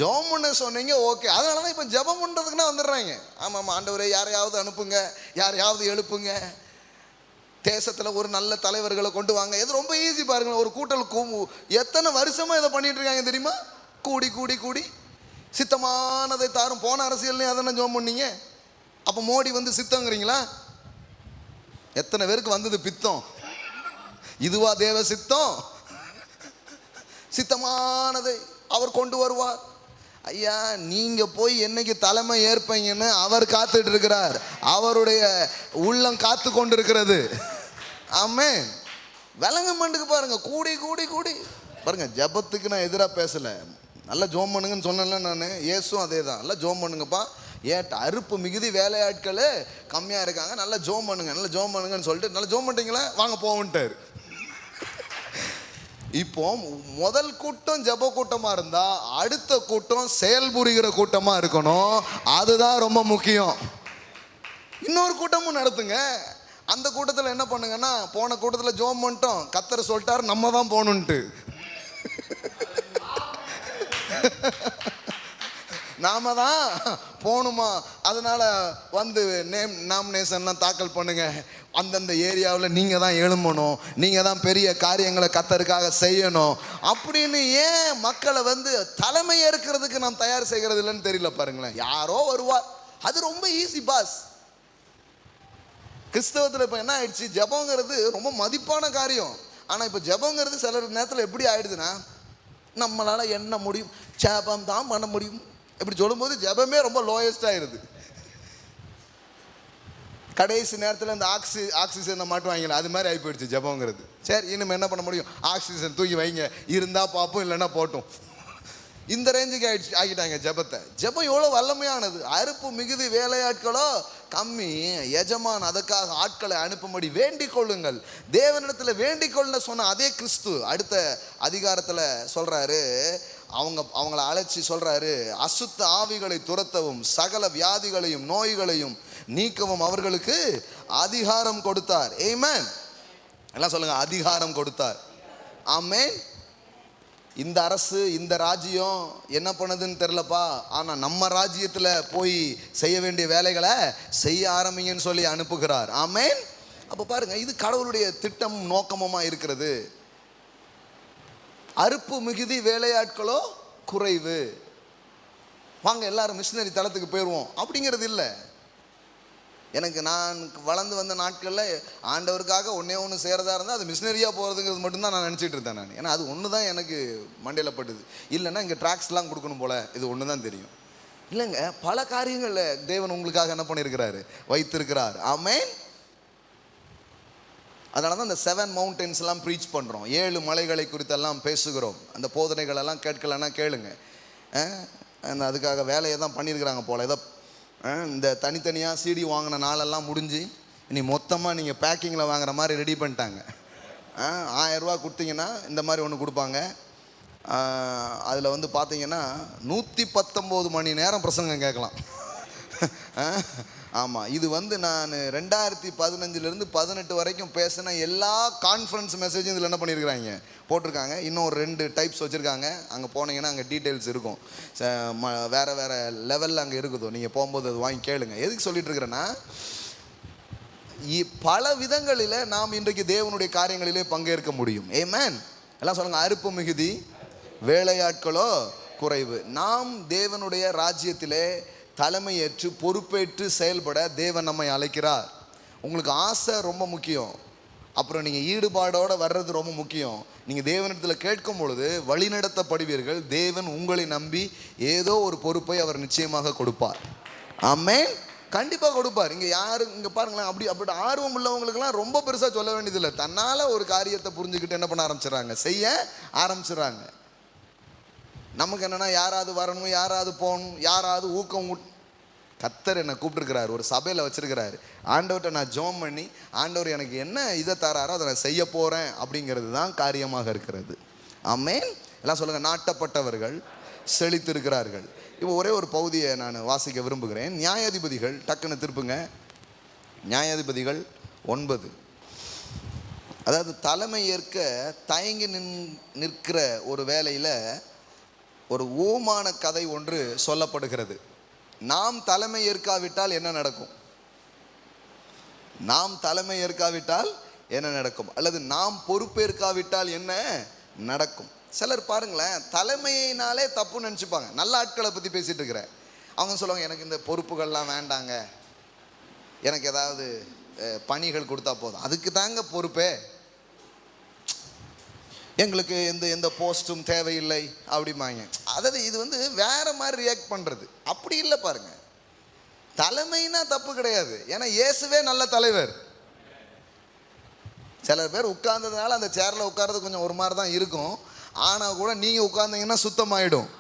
ஜோம் பண்ண சொன்னீங்க, ஓகே. அதனால தான் இப்போ ஜெபம் பண்ணுறதுக்குன்னா வந்துடுறாங்க. ஆமாம், ஆண்டவரே யாரையாவது அனுப்புங்க, யாரையாவது எழுப்புங்க, தேசத்தில் ஒரு நல்ல தலைவர்களை கொண்டு வாங்க. இது ரொம்ப ஈஸி பாருங்களேன். ஒரு கூட்டல் எத்தனை வருஷமாக இதை பண்ணிட்டு இருக்காங்க தெரியுமா? கூடி சித்தமானதை தாரும். போன அரசியல்லையும் அதெல்லாம் ஜோம் பண்ணீங்க. அப்போ மோடி வந்து சித்தங்கிறீங்களா? எத்தனை பேருக்கு வந்தது பித்தம்? இதுவா தேவ சித்தம்? சித்தமானதை அவர் கொண்டு வருவார். ஐயா, நீங்க போய் என்னைக்கு தலைமை ஏற்பீங்கன்னு அவர் காத்துட்டு இருக்கிறார். அவருடைய உள்ளம் காத்து கொண்டு இருக்கிறது. ஆமென். விளங்கமண்டுக்கு பாருங்க, கூடி பாருங்க. ஜபத்துக்கு நான் எதிராக பேசல, நல்லா ஜோம் பண்ணுங்கன்னு சொன்னேன்ல நான். இயேசுவும் அதே தான், நல்லா ஜோம் பண்ணுங்கப்பா. அறுப்பு மிகுதி, வேலையாட்கள் கம்மியாக இருக்காங்க, நல்லா ஜோம் பண்ணுங்கன்னு சொல்லிட்டு நல்லா ஜோம் பண்ணிட்டீங்களா, வாங்க போவோன்ட்டார். இப்போ முதல் கூட்டம் ஜப கூட்டமாக இருந்தா அடுத்த கூட்டம் செயல்புரிகிற கூட்டமாக இருக்கணும். அதுதான் ரொம்ப முக்கியம். இன்னொரு கூட்டமும் நடத்துங்க. அந்த கூட்டத்தில் என்ன பண்ணுங்கன்னா, போன கூட்டத்தில் ஜோம் பண்ணிட்டோம், கர்த்தர் சொல்லிட்டார் நம்ம தான் போகணுன்ட்டு. நாம தான் போகணுமா? அதனால வந்து நாமினேஷன்லாம் தாக்கல் பண்ணுங்க. அந்தந்த ஏரியாவில் நீங்கள் தான் எழும்பணும், நீங்கள் தான் பெரிய காரியங்களை கர்த்தருக்காக செய்யணும் அப்படின்னு ஏன் மக்களை வந்து தலைமை ஏற்கிறதுக்கு நாம் தயார் செய்கிறது இல்லைன்னு தெரியல. பாருங்களேன், யாரோ வருவார், அது ரொம்ப ஈஸி பாஸ். கிறிஸ்தவத்தில் இப்போ என்ன ஆயிடுச்சு, ஜபங்கிறது ரொம்ப மதிப்பான காரியம். ஆனால் இப்போ ஜபங்கிறது சில நேரத்தில் எப்படி ஆயிடுதுன்னா, நம்மளால் என்ன முடியும், ஜபம் தான் பண்ண முடியும் இப்படி சொல்லும்போது ஜபமே ரொம்ப லோயஸ்ட் ஆயிடுது. கடைசி நேரத்தில் இந்த ஆக்சிஜனை மாட்டு வாங்கல, அது மாதிரி ஆகி போயிடுச்சு ஜெபங்கிறது. சரி, இனிமேல் என்ன பண்ண முடியும்? ஆக்சிஜன் தூக்கி வைங்க, இருந்தால் பார்ப்போம், இல்லைன்னா போட்டோம். இந்த ரேஞ்சுக்கு ஆகிட்டாங்க ஜெபத்தை. ஜெபம் எவ்வளோ வல்லமையானது. அறுப்பு மிகுதி, வேலையாட்களோ கம்மி. எஜமான் அதுக்காக ஆட்களை அனுப்பும்படி வேண்டிக் கொள்ளுங்கள். தேவனிடத்தில் வேண்டிக் கொள்ள சொன்ன அதே கிறிஸ்து அடுத்த அதிகாரத்தில் சொல்றாரு, அவங்கள அழைச்சி சொல்றாரு, அசுத்த ஆவிகளை துரத்தவும் சகல வியாதிகளையும் நோய்களையும் நீக்கவும் அவர்களுக்கு அதிகாரம் கொடுத்தார். ஆமென். எல்லாம் சொல்லுங்க, அதிகாரம் கொடுத்தார். ஆமென். இந்த அரசு, இந்த ராஜ்யம் என்ன பண்ணுதுன்னு தெரிலப்பா, ஆனால் நம்ம ராஜ்யத்தில் போய் செய்ய வேண்டிய வேலைகளை செய்ய ஆரம்பிங்கன்னு சொல்லி அனுப்புகிறார். ஆமென். அப்போ பாருங்க, இது கடவுளுடைய திட்டம் நோக்கமாக இருக்கிறது. அறுப்பு மிகுதி, வேலையாட்களோ குறைவு. வாங்க எல்லாரும் மிஷினரி தளத்துக்கு போயிடுவோம் அப்படிங்கிறது இல்லை. எனக்கு நான் வளர்ந்து வந்த நாட்களில் ஆண்டவருக்காக ஒன்று செய்கிறதா இருந்தால் அது மிஷினரியாக போகிறதுங்கிறது மட்டும்தான் நான் நினச்சிட்டு இருந்தேன் நான். ஏன்னா அது ஒன்று தான் எனக்கு மண்டையில் பட்டுது. இல்லைன்னா இங்கே ட்ராக்ஸ்லாம் கொடுக்கணும் போல், இது ஒன்று தான் தெரியும். இல்லைங்க, பல காரியங்களில் தேவன் உங்களுக்காக என்ன பண்ணியிருக்கிறாரு, வைத்திருக்கிறார். ஆமென். அதனால தான் இந்த 7 மவுண்டன்ஸ்லாம் ப்ரீச் பண்ணுறோம். 7 மலைகளை குறித்தெல்லாம் பேசுகிறோம். அந்த போதனைகளெல்லாம் கேட்கலன்னா கேளுங்க. அதுக்காக வேலையை தான் பண்ணியிருக்கிறாங்க போல். ஏதோ இந்த தனித்தனியாக சிடி வாங்கின நாளெல்லாம் முடிஞ்சு இனி மொத்தமாக நீங்கள் பேக்கிங்கில் வாங்குற மாதிரி ரெடி பண்ணிட்டாங்க. 1000 ரூபா கொடுத்தீங்கன்னா இந்த மாதிரி ஒன்று கொடுப்பாங்க. அதில் வந்து பார்த்தீங்கன்னா 119 மணி நேரம் பிரசங்கம் கேட்கலாம். ஆமாம், இது வந்து நான் 2015 18 வரைக்கும் பேசின எல்லா கான்ஃபரன்ஸ் மெசேஜும் இதில் என்ன பண்ணியிருக்கிறாங்க, போட்டிருக்காங்க. இன்னும் ஒரு 2 டைப்ஸ் வச்சுருக்காங்க. அங்கே போனீங்கன்னா அங்கே டீட்டெயில்ஸ் இருக்கும். வேறு வேறு லெவலில் அங்கே இருக்குதோ, நீங்கள் போகும்போது அது வாங்கி கேளுங்க. எதுக்கு சொல்லிட்டு இருக்கிறேன்னா, பல விதங்களில் நாம் இன்றைக்கு தேவனுடைய காரியங்களிலே பங்கேற்க முடியும். ஆமென். எல்லாம் சொல்லுங்கள், அறுப்பு மிகுதி, வேலையாட்களோ குறைவு. நாம் தேவனுடைய ராஜ்யத்திலே தலைமை ஏற்று பொறுப்பேற்று செயல்பட தேவன் நம்மை அழைக்கிறார். உங்களுக்கு ஆசை ரொம்ப முக்கியம், அப்புறம் நீங்கள் ஈடுபாடோடு வர்றது ரொம்ப முக்கியம். நீங்கள் தேவனிடத்தில் கேட்கும் பொழுது வழிநடத்தப்படுவீர்கள். தேவன் உங்களை நம்பி ஏதோ ஒரு பொறுப்பை அவர் நிச்சயமாக கொடுப்பார். ஆமென். கண்டிப்பாக கொடுப்பார். இங்கே யாரும் இங்கே பாருங்களேன், அப்படி ஆர்வம் உள்ளவங்களுக்கெல்லாம் ரொம்ப பெருசாக சொல்ல வேண்டியதில்லை. தன்னால் ஒரு காரியத்தை புரிஞ்சுக்கிட்டு என்ன பண்ண ஆரம்பிச்சிடறாங்க, செய்ய ஆரம்பிச்சிடறாங்க. நமக்கு என்னென்னா, யாராவது வரணும், யாராவது போகணும், யாராவது ஊக்கம். கர்த்தர் என்னை கூப்பிட்டுருக்கிறார், ஒரு சபையில் வச்சுருக்கிறாரு. ஆண்டவர்கிட்ட நான் ஜெபம் பண்ணி, ஆண்டவர் எனக்கு என்ன இதை தராரோ அதை நான் செய்ய போகிறேன் அப்படிங்கிறது தான் காரியமாக இருக்கிறது. ஆமென். எல்லாம் சொல்லுங்கள், நாட்டப்பட்டவர்கள் செழித்திருக்கிறார்கள். இப்போ ஒரே ஒரு பகுதியை நான் வாசிக்க விரும்புகிறேன். நியாயாதிபதிகள், டக்குன்னு திருப்புங்க, நியாயாதிபதிகள் 9. அதாவது தலைமை ஏற்க தயங்கி நிற்கிற ஒரு வேலையில் ஒரு ஊமான கதை ஒன்று சொல்லப்படுகிறது. நாம் தலைமை ஏற்காவிட்டால் என்ன நடக்கும்? நாம் தலைமை ஏற்காவிட்டால் என்ன நடக்கும்? அல்லது நாம் பொறுப்பேற்காவிட்டால் என்ன நடக்கும்? சிலர் பாருங்களேன், தலைமையினாலே தப்புன்னு நினச்சிப்பாங்க. நல்ல ஆட்களை பற்றி பேசிகிட்டு இருக்கிறேன். அவங்க சொல்லுவாங்க, எனக்கு இந்த பொறுப்புகள்லாம் வேண்டாங்க, எனக்கு ஏதாவது பணிகள் கொடுத்தா போதும், அதுக்கு தாங்க பொறுப்பே, எங்களுக்கு எந்த போஸ்ட்டும் தேவையில்லை அப்படிம்பாங்க. அதாவது இது வந்து வேற மாதிரி ரியாக்ட் பண்ணுறது. அப்படி இல்லை பாருங்க, தலைமைனா தப்பு கிடையாது. ஏன்னா இயேசுவே நல்ல தலைவர். சில பேர் உட்கார்ந்ததுனால அந்த சேரில் உட்கார்றது கொஞ்சம் ஒரு மாதிரி தான் இருக்கும். ஆனால் கூட நீங்கள் உட்கார்ந்தீங்கன்னா சுத்தமாயிடும்.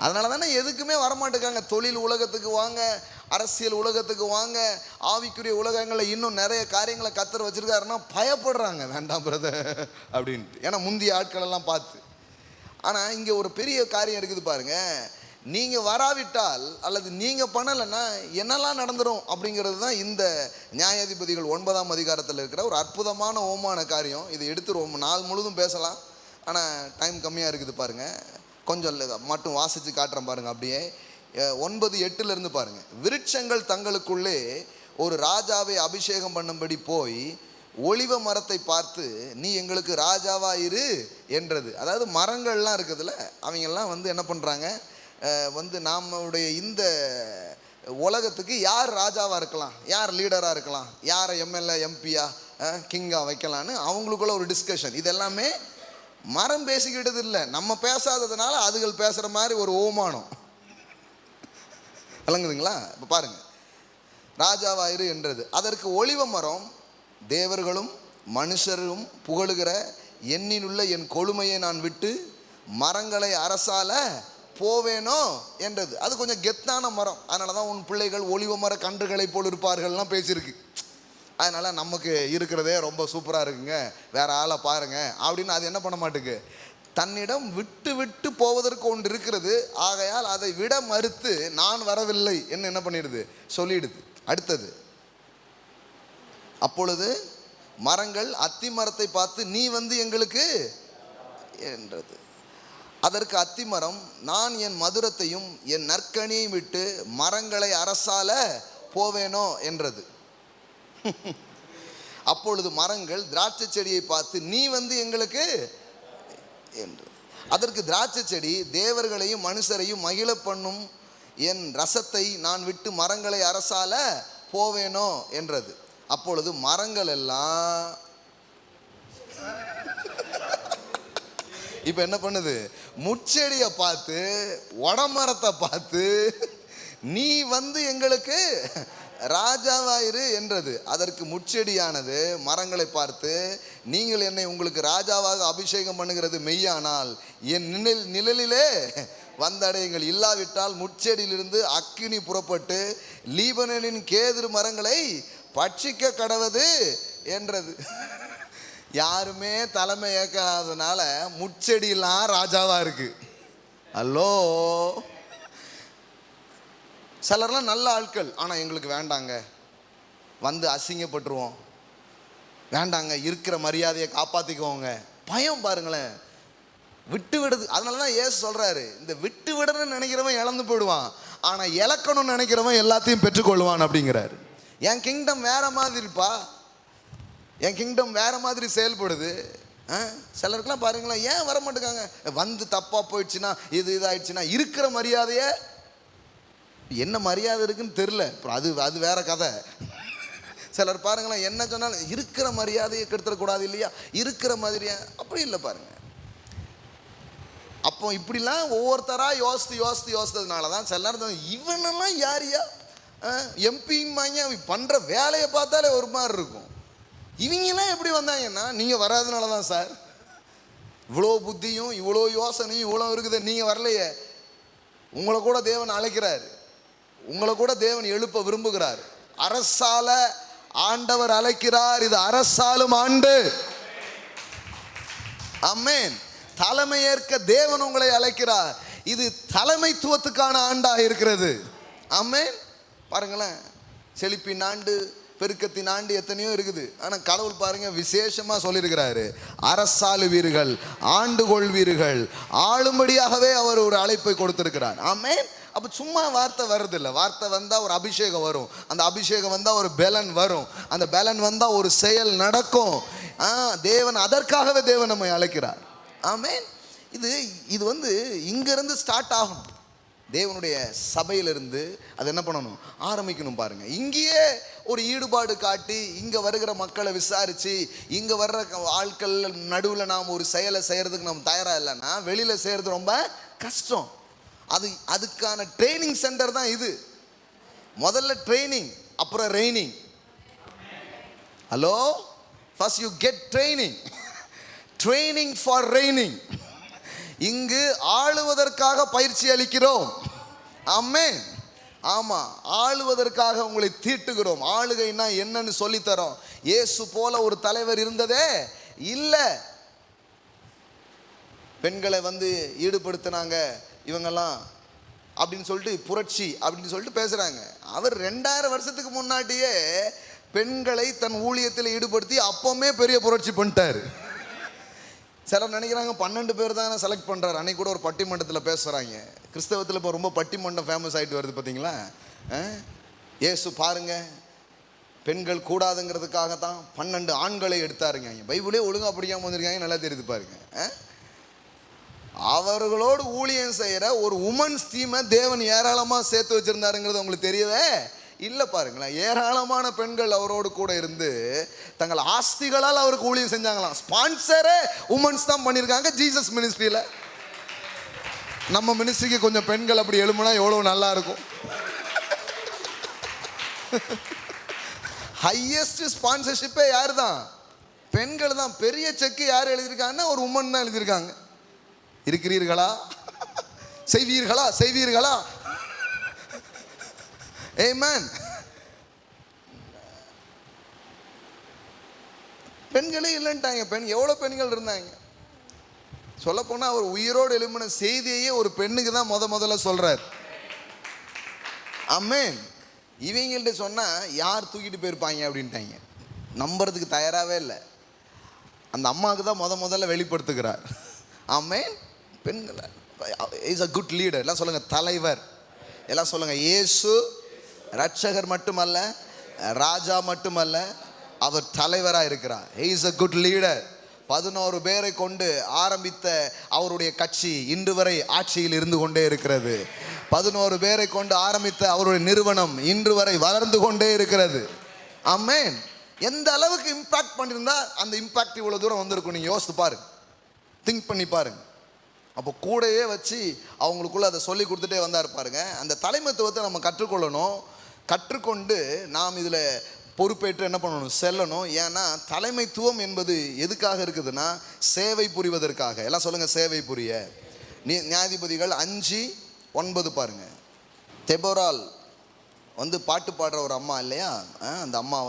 அதனால தானே எதுக்குமே வரமாட்டேங்காங்க. தொழில் உலகத்துக்கு வாங்க, அரசியல் உலகத்துக்கு வாங்க, ஆவிக்குரிய உலகங்களில் இன்னும் நிறைய காரியங்களை கர்த்தர் வச்சுருக்காருன்னா பயப்படுறாங்க, வேண்டாம் பிரதர் அப்படின்ட்டு. ஏன்னா முந்தைய ஆட்களெல்லாம் பார்த்து. ஆனால் இங்கே ஒரு பெரிய காரியம் இருக்குது பாருங்கள். நீங்கள் வராவிட்டால் அல்லது நீங்கள் பண்ணலைன்னா என்னெல்லாம் நடந்துடும் அப்படிங்கிறது தான் இந்த நியாயாதிபதிகள் 9ஆம் அதிகாரத்தில் இருக்கிற ஒரு அற்புதமான ஓமான காரியம். இதை எடுத்து நாள் முழுதும் பேசலாம், ஆனால் டைம் கம்மியாக இருக்குது பாருங்கள். கொஞ்சம் மட்டும் வாசித்து காட்டுறேன் பாருங்கள். அப்படியே 9:8 பாருங்கள். விருட்சங்கள் தங்களுக்குள்ளே ஒரு ராஜாவை அபிஷேகம் பண்ணும்படி போய் ஒலிவ மரத்தை பார்த்து, நீ எங்களுக்கு ராஜாவா இரு என்றது. அதாவது மரங்கள்லாம் இருக்குதுல்ல, அவங்கெல்லாம் வந்து என்ன பண்ணுறாங்க, வந்து நம்முடைய இந்த உலகத்துக்கு யார் ராஜாவாக இருக்கலாம், யார் லீடராக இருக்கலாம், யாரை எம்எல்ஏ எம்பியா கிங்காக வைக்கலான்னு அவங்களுக்குள்ள ஒரு டிஸ்கஷன். இதெல்லாமே மரம் பேசிக்கிட்டது இல்லை, நம்ம பேசாததுனால அதுகள் பேசுகிற மாதிரி ஒரு ஓமானம். விளங்குதுங்களா? இப்போ பாருங்கள், ராஜாவாயிரு என்றது. அதற்கு ஒலிவ மரம், தேவர்களும் மனுஷரும் புகழுகிற எண்ணிலுள்ள என் கொழுமையை நான் விட்டு மரங்களை அரசால போவேனோ என்றது. அது கொஞ்சம் கெத்தான மரம். அதனால தான் உன் பிள்ளைகள் ஒலிவ மர கன்றுகளை போல் இருப்பார்கள்லாம் பேசியிருக்கு. அதனால் நமக்கு இருக்கிறதே ரொம்ப சூப்பராக இருக்குங்க, வேற ஆளை பாருங்க அப்படின்னு அது என்ன பண்ண மாட்டேங்க, தன்னிடம் விட்டு விட்டு போவதற்கு ஒன்று இருக்கிறது. ஆகையால் அதை விட மறுத்து நான் வரவில்லை என்ன பண்ணிடுது, சொல்லிடுது. அடுத்தது, அப்பொழுது மரங்கள் அத்தி மரத்தை பார்த்து நீ வந்து எங்களுக்கு என்றது. அதற்கு அத்திமரம், நான் என் மதுரத்தையும் என் நற்கனியையும் விட்டு மரங்களை அரசால போவேனோ என்றது. அப்பொழுது மரங்கள் திராட்சை செடியை பார்த்து நீ வந்து எங்களுக்கு என்றது. அதற்கு திராட்சை செடி, தேவர்களையும் மனுஷரையும் மகிழ பண்ணும் என் ரசத்தை நான் விட்டு மரங்களை அரசால போவேனோ என்றது. அப்பொழுது மரங்கள் எல்லாம் இப்ப என்ன பண்ணுது, முச்செடியை பார்த்து உடமரத்தை பார்த்து நீ வந்து எங்களுக்கு ராஜாவாயிரு என்றது. அதற்கு முச்செடியானது மரங்களை பார்த்து, நீங்கள் என்னை உங்களுக்கு ராஜாவாக அபிஷேகம் பண்ணுகிறது மெய்யானால் என் நிழலிலே வந்தடையுங்கள், இல்லாவிட்டால் முச்செடியிலிருந்து அக்கினி புறப்பட்டு லீபனனின் கேதுரு மரங்களை பட்சிக்க கடவது என்றது. யாருமே தலைமை ஏற்காததுனால முச்செடியெல்லாம் ராஜாவா இருக்கு. அல்லோ, சிலர்லாம் நல்ல ஆட்கள், ஆனால் எங்களுக்கு வேண்டாங்க, வந்து அசிங்கப்பட்டுருவோம், வேண்டாங்க, இருக்கிற மரியாதையை காப்பாற்றிக்குவோங்க. பயம் பாருங்களேன், விட்டு விடுது. அதனால தான் ஏசு சொல்கிறாரு, இந்த விட்டு விடணும்னு நினைக்கிறவன் இழந்து போயிடுவான், ஆனால் இழக்கணும்னு நினைக்கிறவன் எல்லாத்தையும் பெற்றுக்கொள்வான் அப்படிங்கிறாரு. என் கிங்டம் வேற மாதிரி இருப்பா, என் கிங்டம் வேற மாதிரி செயல்படுது. சிலருக்குலாம் பாருங்களேன், ஏன் வர மாட்டேங்காங்க, வந்து தப்பாக போயிடுச்சுன்னா இதாயிடுச்சுன்னா இருக்கிற மரியாதையை, என்ன மரியாதை இருக்குன்னு தெரில, அது வேற கதை. சிலர் பாருங்களேன், என்ன சொன்னாலும் இருக்கிற மரியாதையை கெடுத்துடக்கூடாது இல்லையா, இருக்கிற மாதிரியா, அப்படி இல்லை பாருங்க. அப்போ இப்படிலாம் ஒவ்வொருத்தரா யோசித்ததுனால தான் சில நேரம் இவனெல்லாம் யாரியா எம்பிமாங்க, அவங்க பண்ணுற வேலையை பார்த்தாலே ஒரு மாதிரி இருக்கும். இவங்கெல்லாம் எப்படி வந்தாங்கன்னா, நீங்கள் வராதனால தான் சார், இவ்வளோ புத்தியும் இவ்வளோ யோசனையும் இவ்வளோ இருக்குது, நீங்கள் வரலையே. உங்களை கூட தேவன் அழைக்கிறார், உங்களை கூட தேவன் எழுப்ப விரும்புகிறார். அரசால ஆண்டவர் அழைக்கிறார். இது அரசாலும் ஆண்டு. ஆமென். தலைமை ஏற்க தேவன் உங்களை அழைக்கிறார். இது தலைமைத்துவத்துக்கான ஆண்டாக இருக்கிறது. ஆமென். பாருங்களேன், செழிப்பின் ஆண்டு, பெருக்கத்தின் ஆண்டு எத்தனையோ இருக்குது. ஆனால் கடவுள் பாருங்க விசேஷமாக சொல்லியிருக்கிறாரு, அரசாளுவீர்கள், ஆண்டு கொள்வீர்கள், ஆளும்படியாகவே அவர் ஒரு அழைப்பை கொடுத்திருக்கிறார். ஆமென். அப்போ சும்மா வார்த்தை வருதில்லை, வார்த்தை வந்தால் ஒரு அபிஷேகம் வரும், அந்த அபிஷேகம் வந்தால் ஒரு பலன் வரும், அந்த பலன் வந்தால் ஒரு செயல் நடக்கும். தேவன் அதற்காகவே தேவன் நம்மை அழைக்கிறார். ஆமென். இது வந்து இங்கிருந்து ஸ்டார்ட் ஆகும், தேவனுடைய சபையிலிருந்து அது என்ன பண்ணணும், ஆரம்பிக்கணும். பாருங்க, இங்கேயே ஒரு ஈடுபாடு காட்டி இங்கே வருகிற மக்களை விசாரித்து இங்கே வர்ற ஆட்கள் நடுவில் நாம் ஒரு செயலை செய்கிறதுக்கு நம்ம தயாராக இல்லைன்னா வெளியில் செய்கிறது ரொம்ப கஷ்டம். அதுக்கான ட்ரைனிங் சென்டர் தான் இது. முதல்ல ட்ரைனிங், அப்புறம் raining. Hello, first you get training for raining. இங்கு ஆளுவதற்காக பயிற்சி அளிக்கிறோம். ஆமென். ஆமாம், ஆளுவதற்காக உங்களை தீட்டுகிறோம். ஆளுகைன்னா என்னன்னு சொல்லித்தரோம். இயேசு போல ஒரு தலைவர் இருந்ததே இல்லை. பெண்களை வந்து ஈடுபடுத்தினாங்க இவங்கெல்லாம் அப்படின்னு சொல்லிட்டு புரட்சி அப்படின்னு சொல்லிட்டு பேசுகிறாங்க. அவர் 2000 வருஷத்துக்கு முன்னாடியே பெண்களை தன் ஊழியத்தில் ஈடுபடுத்தி அப்போவுமே பெரிய புரட்சி பண்ணிட்டார். சிலர் நினைக்கிறாங்க 12 பேர் தான் செலக்ட் பண்ணுறாரு. அன்னைக்கு கூட ஒரு பட்டிமன்றத்தில் பேசுகிறாங்க. கிறிஸ்தவத்தில் இப்போ ரொம்ப பட்டிமன்றம் ஃபேமஸ் ஆகிட்டு வருது பார்த்தீங்களா. இயேசு பாருங்க, பெண்கள் கூடாதுங்கிறதுக்காக தான் 12 ஆண்களை எடுத்தாருங்க. பைபிளே ஒழுங்காக படிக்காமல் வந்திருக்காங்க, நல்லா தெரியுது பாருங்க. அவர்களோடு ஊழியம் செய்கிற ஒரு உமன்ஸ் டீமை தேவன் ஏராளமாக சேர்த்து வச்சுருந்தாருங்கிறது உங்களுக்கு தெரியவே இல்லை. பாருங்களேன், ஏராளமான பெண்கள் அவரோடு கூட இருந்து தங்கள் ஆஸ்திகளால் அவருக்கு ஊழியம் செஞ்சாங்களாம். ஸ்பான்சரே உமன்ஸ் தான் பண்ணியிருக்காங்க ஜீசஸ் மினிஸ்ட்ரியில். நம்ம மினிஸ்ட்ரிக்கு கொஞ்சம் பெண்கள் அப்படி எழுமுனா எவ்வளோ நல்லா இருக்கும். ஹையஸ்ட் ஸ்பான்சர்ஷிப்பே யார் தான்? பெண்கள் தான். பெரிய செக்கு யார் எழுதியிருக்காங்கன்னா ஒரு உமன் தான் எழுதியிருக்காங்க. இருக்கிறீர்களா? செய்வீர்களா? செய்வீர்களா? ஆமென். பெண்களே இல்லைன்ட்டாங்க. எவ்வளோ பெண்கள் இருந்தாங்க. சொல்லப்போனால் அவர் உயிரோடு எழும்பின செய்தியையே ஒரு பெண்ணுக்கு தான் முதல்ல சொல்கிறார். ஆமென். இவங்கள்ட்ட சொன்னால் யார் தூக்கிட்டு போயிருப்பாங்க அப்படின்ட்டாங்க. நம்புறதுக்கு தயாராகவே இல்லை. அந்த அம்மாவுக்கு தான் முதல்ல வெளிப்படுத்துகிறார். ஆமென். பெண்கள் இஸ் அ குட் லீடர். எல்லாம் சொல்லுங்கள் தலைவர். எல்லாம் சொல்லுங்கள் இயேசு ரட்சகர் மட்டுமல்ல, ராஜா மட்டுமல்ல, அவர் தலைவராக இருக்கிறார். He is a good leader. 11 பேரை கொண்டு ஆரம்பித்த அவருடைய கட்சி இன்று வரை ஆட்சியில் இருந்து கொண்டே இருக்கிறது. 11 பேரை கொண்டு ஆரம்பித்த அவருடைய நிறுவனம் இன்று வரை வளர்ந்து கொண்டே இருக்கிறது. ஆமென். எந்த அளவுக்கு இம்பாக்ட் பண்ணியிருந்தா அந்த இம்பாக்ட் இவ்வளோ தூரம் வந்திருக்கும். நீங்கள் யோசித்து பாருங்க, திங்க் பண்ணி பாருங்க. அப்போ கூடையே வச்சு அவங்களுக்குள்ள அதை சொல்லி கொடுத்துட்டே வந்தார் பாருங்க. அந்த தலைமைத்துவத்தை நம்ம கற்றுக்கொள்ளணும். கற்றுக்கொண்டு நாம் இதில் பொறுப்பேற்று என்ன பண்ணணும்? செல்லணும். ஏன்னா தலைமைத்துவம் என்பது எதுக்காக இருக்குதுன்னா சேவை புரிவதற்காக. எல்லாம் சொல்லுங்கள் சேவை புரிய. நியாயாதிபதிகள் 5:9 பாருங்க. தெபோரால் பாட்டு பாடுற ஒரு அம்மா இல்லையா? அந்த அம்மா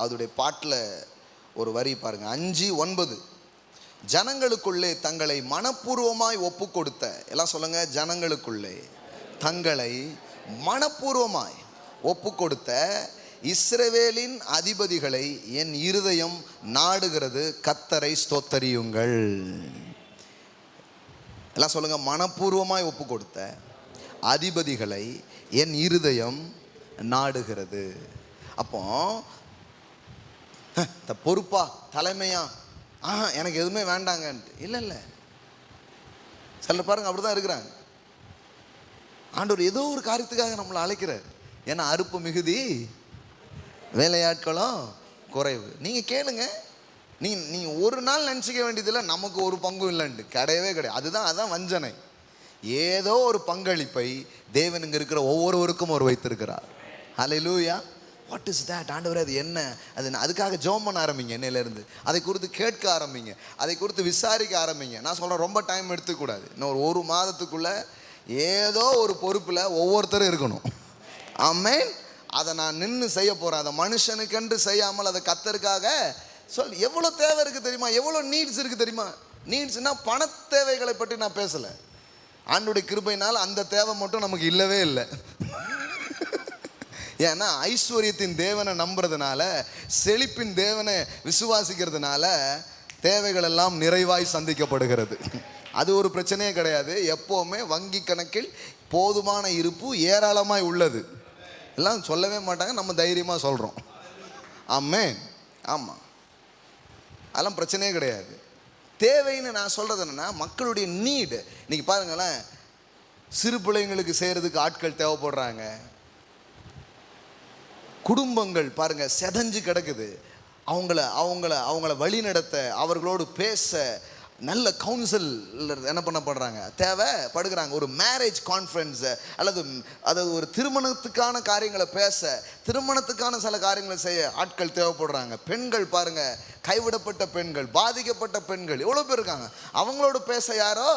அதோடைய பாட்டில் ஒரு வரி பாருங்க. 5:9 ஜனங்களுக்குள்ளே தங்களை மனப்பூர்வமாய் ஒப்பு கொடுத்த. எல்லாம் சொல்லுங்க ஜனங்களுக்குள்ளே தங்களை மனப்பூர்வமாய் ஒப்பு கொடுத்த இஸ்ரவேலின் அதிபதிகளை என் இருதயம் நாடுகிறது, கர்த்தரை ஸ்தோத்தரியுங்கள். எல்லாம் சொல்லுங்க மனப்பூர்வமாய் ஒப்பு கொடுத்த அதிபதிகளை என் இருதயம் நாடுகிறது. அப்போ பொறுப்பா தலைமையா எனக்கு எதுவுமே வேண்டாங்கன்ட்டு இல்லை. சில பாருங்க அப்படிதான் இருக்கிறாங்க. ஆண்டவர் ஏதோ ஒரு காரியத்துக்காக நம்மளை அழைக்கிறார். ஏன்னா அறுப்பு மிகுதி, வேலையாட்களும் குறைவு. நீங்கள் கேளுங்க. நீங்கள் ஒரு நாள் நினச்சிக்க வேண்டியதில்லை நமக்கு ஒரு பங்கும் இல்லைன்ட்டு. கிடையவே கிடையாது. அதுதான் வஞ்சனை. ஏதோ ஒரு பங்களிப்பை தேவன் இங்கே இருக்கிற ஒவ்வொருவருக்கும் அவர் வைத்திருக்கிறார். ஹல்லேலூயா. What is that? ஆண்டவர் அது என்ன? அதுக்காக ஜெபம் பண்ண ஆரம்பிங்க. என்னையிலேருந்து அதை குறித்து கேட்க ஆரம்பிங்க. அதை குறித்து விசாரிக்க ஆரம்பிங்க. நான் சொல்கிறேன், ரொம்ப டைம் எடுத்துக்கூடாது. இன்னும் ஒரு மாதத்துக்குள்ளே ஏதோ ஒரு பொறுப்பில் ஒவ்வொருத்தரும் இருக்கணும். ஆமென். அதை நான் நின்று செய்ய போகிறேன். அதை மனுஷனுக்கென்று செய்யாமல் அதை கர்த்தருக்காக எவ்வளோ தேவை இருக்குது தெரியுமா? எவ்வளோ நீட்ஸ் இருக்குது தெரியுமா? நீட்ஸ்னால் பண தேவைகளை பற்றி நான் பேசலை. ஆண்டவருடைய கிருபையினால் அந்த தேவை மட்டும் நமக்கு இல்லவே இல்லை. ஏன்னா ஐஸ்வர்யத்தின் தேவனை நம்புறதுனால, செழிப்பின் தேவனை விசுவாசிக்கிறதுனால தேவைகள் எல்லாம் நிறைவாய் சந்திக்கப்படுகிறது. அது ஒரு பிரச்சனையே கிடையாது. எப்போவுமே வங்கி கணக்கில் போதுமான இருப்பு ஏராளமாய் உள்ளது. எல்லாம் சொல்லவே மாட்டாங்க, நம்ம தைரியமாக சொல்கிறோம். ஆமென். ஆமாம், அதெல்லாம் பிரச்சனையே கிடையாது. தேவைன்னு நான் சொல்கிறது என்னென்னா மக்களுடைய நீடு. இன்றைக்கி பாருங்களேன், சிறு பிள்ளைங்களுக்கு செய்கிறதுக்கு ஆட்கள் தேவைப்படுறாங்க. குடும்பங்கள் பாருங்கள் செதஞ்சு கிடக்குது. அவங்கள வழி நடத்த, அவர்களோடு பேச நல்ல கவுன்சில் என்ன பண்ணப்படுறாங்க, தேவைப்படுகிறாங்க. ஒரு மேரேஜ் கான்ஃபரன்ஸ் அல்லது ஒரு திருமணத்துக்கான காரியங்களை பேச, திருமணத்துக்கான சில காரியங்களை செய்ய ஆட்கள் தேவைப்படுறாங்க. பெண்கள் பாருங்கள், கைவிடப்பட்ட பெண்கள், பாதிக்கப்பட்ட பெண்கள் எவ்வளோ பேர் இருக்காங்க. அவங்களோட பேச யாரோ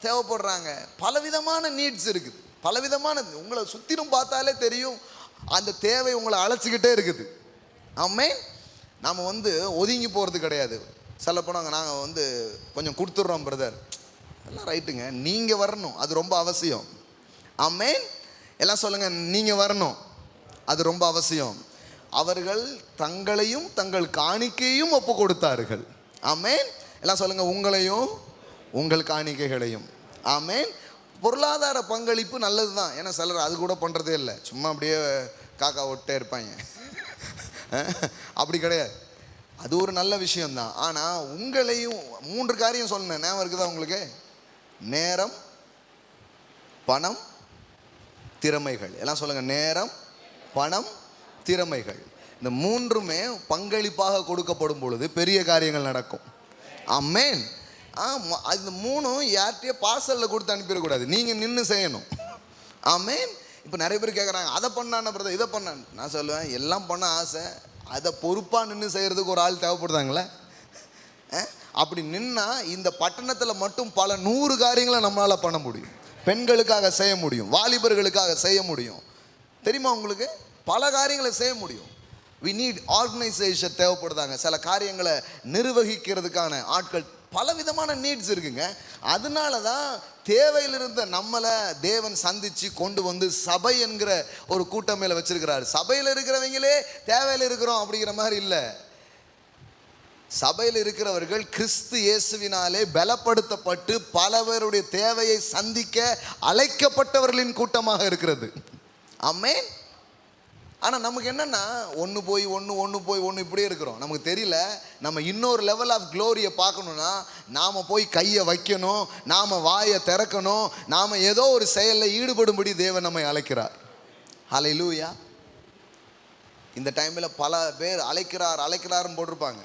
தேவைப்படுறாங்க. பலவிதமான நீட்ஸ் இருக்குது. பலவிதமான, உங்களை சுற்றிலும் பார்த்தாலே தெரியும், அந்த தேவை உங்களை அழைச்சிக்கிட்டே இருக்குது. ஆமென். நாம் ஒதுங்கி போகிறது கிடையாது. சொல்ல போனாங்க, நாங்கள் கொஞ்சம் கொடுத்துட்றோம் பிரதர், எல்லாம் ரைட்டுங்க, நீங்கள் வரணும், அது ரொம்ப அவசியம். ஆமென். எல்லாம் சொல்லுங்கள், நீங்கள் வரணும், அது ரொம்ப அவசியம். அவர்கள் தங்களையும் தங்கள் காணிக்கையும் ஒப்பு கொடுத்தார்கள். ஆமென். எல்லாம் சொல்லுங்கள், உங்களையும் உங்கள் காணிக்கைகளையும். ஆமென். பொருளாதார பங்களிப்பு நல்லது தான். ஏன்னா சிலர் அது கூட பண்ணுறதே இல்லை, சும்மா அப்படியே காக்கா ஒட்டே இருப்பாங்க. அப்படி கிடையாது, அது ஒரு நல்ல விஷயம்தான். ஆனால் உங்களையும் 3 காரியம் சொன்னேன், ஞாபகம் இருக்குதா உங்களுக்கு? நேரம், பணம், திறமைகள். எல்லாம் சொல்லுங்கள், நேரம், பணம், திறமைகள். இந்த 3மே பங்களிப்பாக கொடுக்கப்படும் பொழுது பெரிய காரியங்கள் நடக்கும். ஆமென். அது 3ம் யார்கிட்டயே பார்சலில் கொடுத்து அனுப்பிடக்கூடாது, நீங்கள் நின்று செய்யணும். ஆமென். இப்போ நிறைய பேர் கேட்குறாங்க, அதை பண்ணான பிரதர், இதை பண்ணான். நான் சொல்லுவேன், எல்லாம் பண்ண ஆசை, அதை பொறுப்பாக நின்று செய்கிறதுக்கு ஒரு ஆள் தேவைப்படுதாங்களே. அப்படி நின்னா இந்த பட்டணத்தில் மட்டும் பல 100 காரியங்களை நம்மளால் பண்ண முடியும். பெண்களுக்காக செய்ய முடியும், வாலிபர்களுக்காக செய்ய முடியும். தெரியுமா உங்களுக்கு? பல காரியங்களை செய்ய முடியும். we need ஆர்கனைசேஷன் தேவைப்படுதாங்க. சில காரியங்களை நிர்வகிக்கிறதுக்கான ஆட்கள், பல விதமான நீட்ஸ் இருக்குங்க. அதனால தான் தேவையில் இருந்த நம்மளை தேவன் சந்தித்து கொண்டு வந்து சபை என்கிற ஒரு கூட்டம் மேலே வச்சிருக்கிறார். சபையில் இருக்கிறவங்களே தேவையில் இருக்கிறோம் அப்படிங்கிற மாதிரி இல்லை. சபையில் இருக்கிறவர்கள் கிறிஸ்து இயேசுவினாலே பலப்படுத்தப்பட்டு பல பேருடைய தேவையை சந்திக்க அழைக்கப்பட்டவர்களின் கூட்டமாக இருக்கிறது. ஆமென். ஆனால் நமக்கு என்னென்னா, ஒன்று போய் ஒன்று இப்படியே இருக்கிறோம். நமக்கு தெரியல, நம்ம இன்னொரு லெவல் ஆஃப் க்ளோரியை பார்க்கணுன்னா நாம் போய் கையை வைக்கணும், நாம் வாயை திறக்கணும், நாம் ஏதோ ஒரு செயலில் ஈடுபடும்படி தேவன் நம்மை அழைக்கிறார். ஹல்லேலூயா. இந்த டைமில் பல பேர் அழைக்கிறாருன்னு போட்டிருப்பாங்க.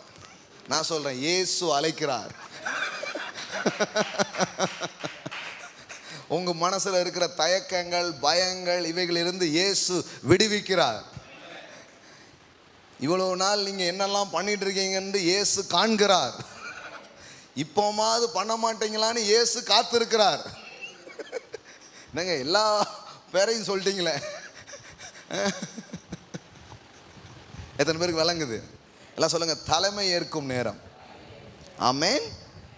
நான் சொல்கிறேன், இயேசு அழைக்கிறார். உங்கள் மனசில் இருக்கிற தயக்கங்கள், பயங்கள், இவைகளிலிருந்து இயேசு விடுவிக்கிறார். இவ்வளோ நாள் நீங்கள் என்னெல்லாம் பண்ணிட்டு இருக்கீங்கன்னு இயேசு காண்கிறார். இப்போமாவது பண்ண மாட்டீங்களான்னு இயேசு காத்திருக்கிறார். என்னங்க எல்லா பேரையும் சொல்லிட்டீங்களே, எத்தனை பேருக்கு விளங்குது? எல்லாம் சொல்லுங்கள், தலைமை ஏற்கும் நேரம். Amen.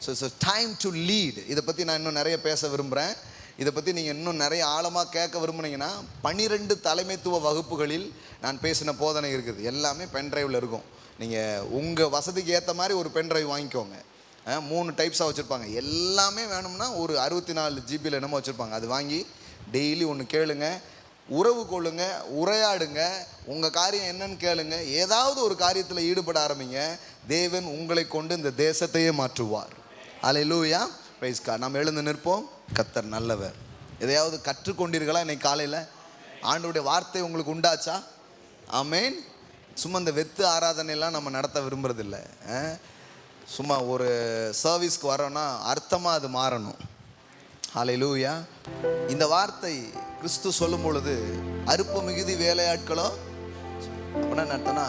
So it's time to lead. இதை பற்றி நான் இன்னும் நிறைய பேச விரும்புகிறேன். இதை பற்றி நீங்கள் இன்னும் நிறைய ஆழமாக கேட்க விரும்புனீங்கன்னா 12 தலைமைத்துவ வகுப்புகளில் நான் பேசின போதனை இருக்குது. எல்லாமே பென்ட்ரைவில் இருக்கும். நீங்கள் உங்கள் வசதிக்கு ஏற்ற மாதிரி ஒரு பென்ட்ரைவ் வாங்கிக்கோங்க. 3 டைப்ஸாக வச்சுருப்பாங்க. எல்லாமே வேணும்னா ஒரு 64 GB என்னமோ வச்சுருப்பாங்க. அது வாங்கி டெய்லி ஒன்று கேளுங்க, உறவு கொள்ளுங்க, உரையாடுங்க, உங்கள் காரியம் என்னன்னு கேளுங்க. ஏதாவது ஒரு காரியத்தில் ஈடுபட ஆரம்பிங்க. தேவன் உங்களை கொண்டு இந்த தேசத்தையே மாற்றுவார். அல்லேலூயா. Praise God. நாம் எழுந்து நிற்போம். கர்த்தர் நல்லவர். எதையாவது கற்றுக்கொண்டீர்களா இன்னைக்கு காலையில்? ஆண்டவருடைய வார்த்தை உங்களுக்கு உண்டாச்சா? ஆமென். சும்மா இந்த வெத்து ஆராதனையெல்லாம் நம்ம நடத்த விரும்புறதில்ல. சும்மா ஒரு சர்வீஸ்க்கு வரோன்னா அர்த்தமாக அது மாறணும். ஹல்லேலூயா. இந்த வார்த்தை கிறிஸ்து சொல்லும் பொழுது அறுப்பு மிகுதி வேலையாட்களோ அப்படின்னா நடத்தினா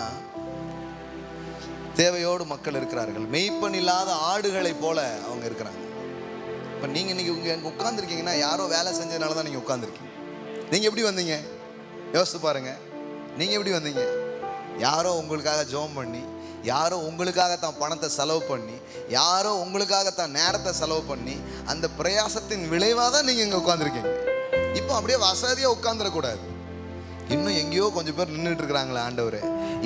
தேவையோடு மக்கள் இருக்கிறார்கள். மெய்ப்பன் இல்லாத ஆடுகளை போல அவங்க இருக்கிறாங்க. இப்போ நீங்கள் இன்றைக்கி இங்கே உட்காந்துருக்கீங்கன்னா யாரோ வேலை செஞ்சதுனால தான் நீங்கள் உட்காந்துருக்கீங்க. நீங்கள் எப்படி வந்தீங்க? யோசித்து பாருங்கள். நீங்கள் எப்படி வந்தீங்க? யாரோ உங்களுக்காக ஜெபம் பண்ணி, யாரோ உங்களுக்காக தான் பணத்தை செலவு பண்ணி, யாரோ உங்களுக்காக தான் நேரத்தை செலவு பண்ணி, அந்த பிரயாசத்தின் விளைவாக தான் நீங்கள் இங்கே உட்காந்துருக்கீங்க. இப்போ அப்படியே வசதியாக உட்காந்துடக்கூடாது. இன்னும் எங்கேயோ கொஞ்சம் பேர் நின்றுட்டு இருக்கிறாங்களே ஆண்டவர்,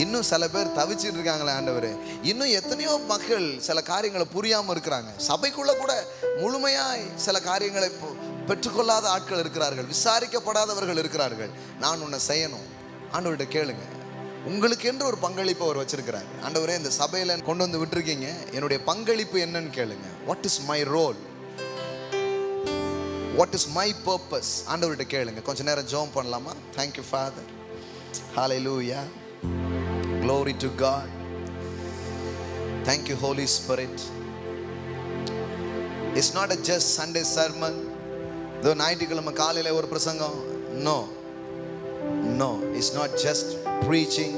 இன்னும் சில பேர் தவிச்சிட்டு இருக்காங்களே ஆண்டவர், இன்னும் எத்தனையோ மக்கள் சில காரியங்களை புரியாமல் இருக்கிறாங்க. சபைக்குள்ளே கூட முழுமையாய் சில காரியங்களை பெற்றுக்கொள்ளாத ஆட்கள் இருக்கிறார்கள், விசாரிக்கப்படாதவர்கள் இருக்கிறார்கள். நான் உன்னை செய்யணும். ஆண்டவர்கிட்ட கேளுங்க. உங்களுக்கு என்று ஒரு பங்களிப்பு அவர் வச்சிருக்கிறார். ஆண்டவரே, இந்த சபையில் கொண்டு வந்து விட்டுருக்கீங்க, என்னுடைய பங்களிப்பு என்னன்னு கேளுங்க. What is my role? What is my purpose? ஆண்டவர்கிட்ட கேளுங்க. கொஞ்ச நேரம் ஜெபம் பண்ணலாமா? Thank you father. Hallelujah. Glory to God. Thank you Holy Spirit. It's not a just Sunday sermon. though ஞாயிற்றுக்கிழமை காலையில ஒரு பிரசங்கம். No, it's not just preaching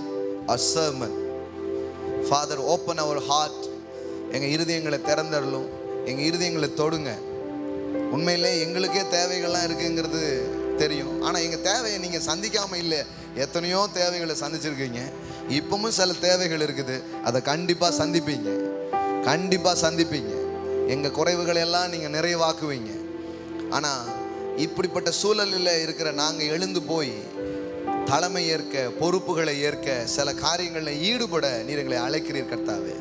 a sermon. Father, open our heart. எங்க இருதயங்களை திறந்தருளும், எங்க இருதயங்களை தொடுங்க. உண்மையிலே எங்களுக்கே தேவைகள்லாம் இருக்குங்கிறது தெரியும். ஆனால் எங்கள் தேவையை நீங்கள் சந்திக்காமல் இல்லை. எத்தனையோ தேவைகளை சந்திச்சிருக்கீங்க. இப்பவும் சில தேவைகள் இருக்குது. அதை கண்டிப்பாக சந்திப்பீங்க. எங்கள் குறைவுகளை எல்லாம் நீங்கள் நிறைவாக்குவீங்க. ஆனால் இப்படிப்பட்ட சூழலில் இருக்கிற நாங்கள் எழுந்து போய் தலைமை ஏற்க, பொறுப்புகளை ஏற்க, சில காரியங்களில் ஈடுபட நீர் எங்களை அழைக்கிறீர் கர்த்தாவே.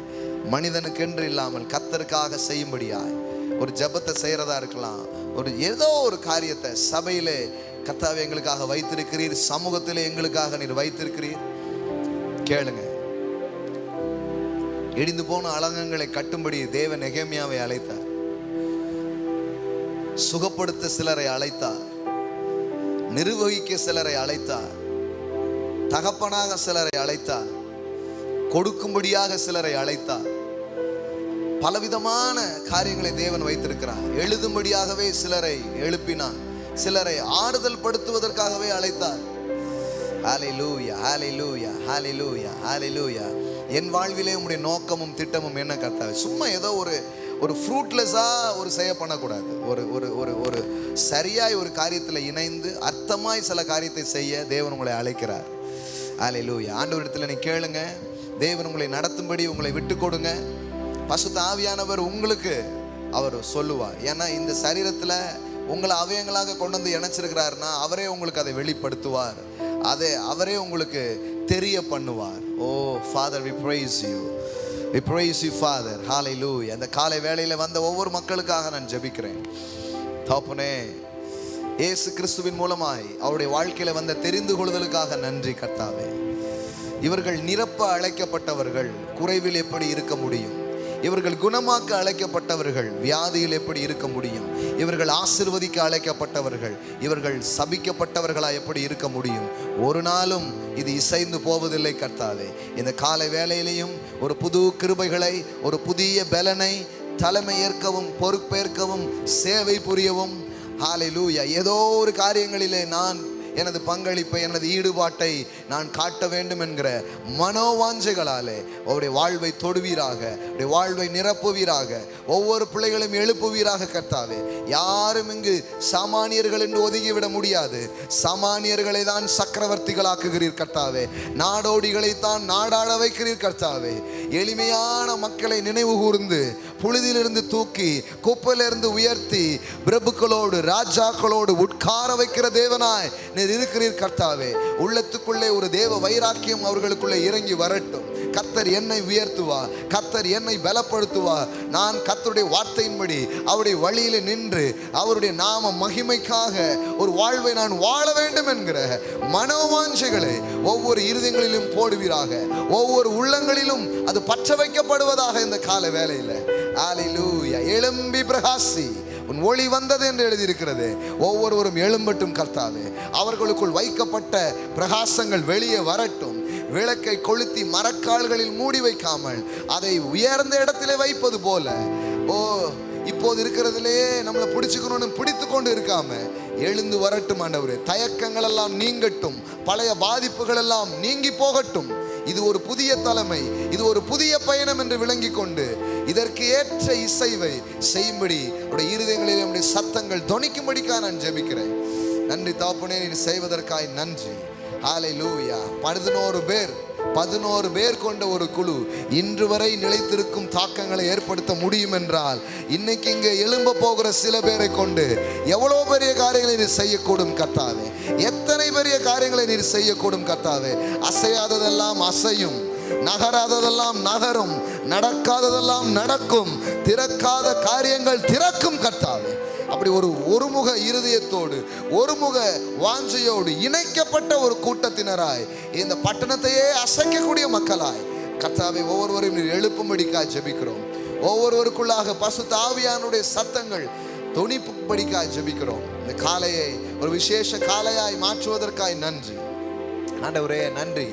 மனிதனுக்கென்று இல்லாமல் கர்த்தருக்காக செய்யும்படியாய் ஒரு ஜெபத்தை செய்கிறதா இருக்கலாம், ஒரு ஏதோ ஒரு காரியத்தை சபையிலே கர்த்தாவே எங்களுக்காக வைத்திருக்கிறீர், சமூகத்திலே எங்களுக்காக நீர் வைத்திருக்கிறீர். கேளுங்க. இடிந்து போன அலங்கங்களை கட்டும்படி தேவன் நெகேமியாவை அழைத்தார். சுகப்படுத்த சிலரை அழைத்தார், நிர்வகிக்க சிலரை அழைத்தார், தகப்பனாக சிலரை அழைத்தார், கொடுக்கும்படியாக சிலரை அழைத்தார். பலவிதமான காரியங்களை தேவன் வைத்திருக்கிறார். எழுதும்படியாகவே சிலரை எழுப்பினார், சிலரை ஆறுதல் படுத்துவதற்காகவே அழைத்தார். ஹல்லேலூயா, ஹல்லேலூயா, ஹல்லேலூயா, ஹல்லேலூயா. என் வாழ்விலே உம்முடைய நோக்கமும் திட்டமும் என்ன கர்த்தாவே? சும்மா ஏதோ ஒரு ஃப்ரூட்லெஸ்ஸாக ஒரு செய்ய பண்ணக்கூடாது. ஒரு ஒரு ஒரு ஒரு சரியாய் ஒரு காரியத்தில் இணைந்து அர்த்தமாய் சில காரியத்தை செய்ய தேவன் உங்களை அழைக்கிறார். ஹல்லேலூயா. ஆண்டவரிடத்தில் நீ கேளுங்க, தேவன் உங்களை நடத்தும்படி உங்களை விட்டு கொடுங்க. பசுத்த ஆவியானவர் உங்களுக்கு அவர் சொல்லுவார். ஏன்னா இந்த சரீரத்தில் உங்களை அவயங்களாக கொண்டு வந்து இணைச்சிருக்கிறாருன்னா அவரே உங்களுக்கு அதை வெளிப்படுத்துவார், அதை அவரே உங்களுக்கு தெரிய பண்ணுவார். ஓ father, we praise you, we praise you Father. Hallelujah. அந்த காலை வேளையில் வந்த ஒவ்வொரு மக்களுக்காக நான் ஜெபிக்கிறேன். தகப்பனே, இயேசு கிறிஸ்துவின் மூலமாய் அவருடைய வாழ்க்கையில வந்த தெரிந்து கொள்ளுதலுக்காக நன்றி கர்த்தாவே. இவர்கள் நிரப்ப அழைக்கப்பட்டவர்கள், குறைவில் எப்படி இருக்க முடியும்? இவர்கள் குணமாக்க அழைக்கப்பட்டவர்கள், வியாதியில் எப்படி இருக்க முடியும்? இவர்கள் ஆசீர்வதிக்க அழைக்கப்பட்டவர்கள், இவர்கள் சபிக்கப்பட்டவர்களா எப்படி இருக்க முடியும்? ஒரு நாளும் இது இசைந்து போவதில்லை கர்த்தாவே. இந்த காலை வேளையிலையும் ஒரு புது கிருபைகளை, ஒரு புதிய பலனை, தலைமை ஏற்கவும் பொறுப்பேற்கவும் சேவை புரியவும், ஹல்லேலூயா, ஏதோ ஒரு காரியங்களிலே நான் எனது பங்களிப்பை, எனது ஈடுபாட்டை நான் காட்ட வேண்டும் என்கிற மனோவாஞ்சைகளாலே அவருடைய வாழ்வை தொடுவீராக, அவருடைய வாழ்வை நிரப்புவீராக, ஒவ்வொரு பிள்ளைகளையும் எழுப்புவீராக கர்த்தாவே. யாரும் இங்கு சாமானியர்கள் என்று ஒதுங்கிவிட முடியாது. சாமானியர்களை தான் சக்கரவர்த்திகளாக்குகிறீர் கர்த்தாவே. நாடோடிகளை தான் நாடாள வைக்கிறீர் கர்த்தாவே. எளிமையான மக்களை நினைவு கூர்ந்து புழுதியிலிருந்து தூக்கி குப்பையிலிருந்து உயர்த்தி பிரபுக்களோடு ராஜாக்களோடு உட்கார வைக்கிற தேவனாய் நீர் இருக்கிறீர் கர்த்தாவே. உள்ளத்துக்குள்ளே ஒரு தேவ வைராக்கியம் அவர்களுக்குள்ளே இறங்கி வரட்டும். கர்த்தர் என்னை உயர்த்துவார், கர்த்தர் என்னை பலப்படுத்துவார். நான் கர்த்தருடைய வார்த்தையின்படி அவருடைய வழியில் நின்று அவருடைய நாம மகிமைக்காக ஒரு வாழ்வை நான் வாழ வேண்டும் என்கிற மனோவாஞ்சைகளை ஒவ்வொரு இருதயங்களிலும் போடுவீராக, ஒவ்வொரு உள்ளங்களிலும் அது பற்ற வைக்கப்படுவதாக இந்த கால வேளையில். ஹல்லேலூயா. எழும்பி பிரகாசி, உன் ஒளி வந்தது என்று எழுதியிருக்கிறது. ஒவ்வொருவரும் எழும்பட்டும் கர்த்தாவே. அவர்களுக்குள் வைக்கப்பட்ட பிரகாசங்கள் வெளியே வரட்டும். விளக்கை கொளுத்தி மரக்கால்களில் மூடி வைக்காமல் அதை உயர்ந்த இடத்திலே வைப்பது போல, ஓ இப்போது இருக்கிறதுலே நம்மளை பிடிச்சுக்கணும்னு பிடித்து கொண்டு இருக்காம எழுந்து வரட்டும் ஆண்டவரே. தயக்கங்கள் எல்லாம் நீங்கட்டும், பழைய பாதிப்புகள் எல்லாம் நீங்கி போகட்டும். இது ஒரு புதிய தலைமை, இது ஒரு புதிய பயணம் என்று விளங்கி கொண்டு இதற்கு ஏற்ற இசைவை செய்யும்படி அவருடைய இருதயங்களில் நம்முடைய சத்தங்கள் தொனிக்கும்படிக்காக நான் ஜெபிக்கிறேன். நன்றி தகப்பனே, நீ செய்வதற்காய் நன்றி. ஹல்லேலூயா. 11 பேர் கொண்ட ஒரு குழு இன்று வரை நிலைத்திருக்கும் தாக்கங்களை ஏற்படுத்த முடியும் என்றால், இன்னைக்கு இங்கே எழும்ப போகிற சில பேரை கொண்டு எவ்வளோ பெரிய காரியங்களை நீர் செய்யக்கூடும் கர்த்தாவே. எத்தனை பெரிய காரியங்களை நீர் செய்யக்கூடும் கர்த்தாவே. அசையாததெல்லாம் அசையும், நகராததெல்லாம் நகரும், நடக்காததெல்லாம் நடக்கும், திறக்காத காரியங்கள் திறக்கும் கர்த்தாவே. அப்படி ஒருமுக இருதயத்தோடு, ஒருமுக வாஞ்சையோடு இணைக்கப்பட்ட ஒரு கூட்டத்தினராய், இந்த பட்டணத்தையே அசைக்கக்கூடிய மக்களாய் கர்த்தாவே ஒவ்வொருவரையும் நீர் எழுப்பும்படிக்காய் ஜெபிக்கிறோம். ஒவ்வொருவருக்குள்ளாக பசுத்த ஆவியானுடைய சத்தங்கள் தொனிப்பும்படிக்காய் ஜெபிக்கிறோம். இந்த காலையை ஒரு விசேஷ காலையாய் மாற்றுவதற்காய் நன்றி ஆண்டவரே. நன்றி.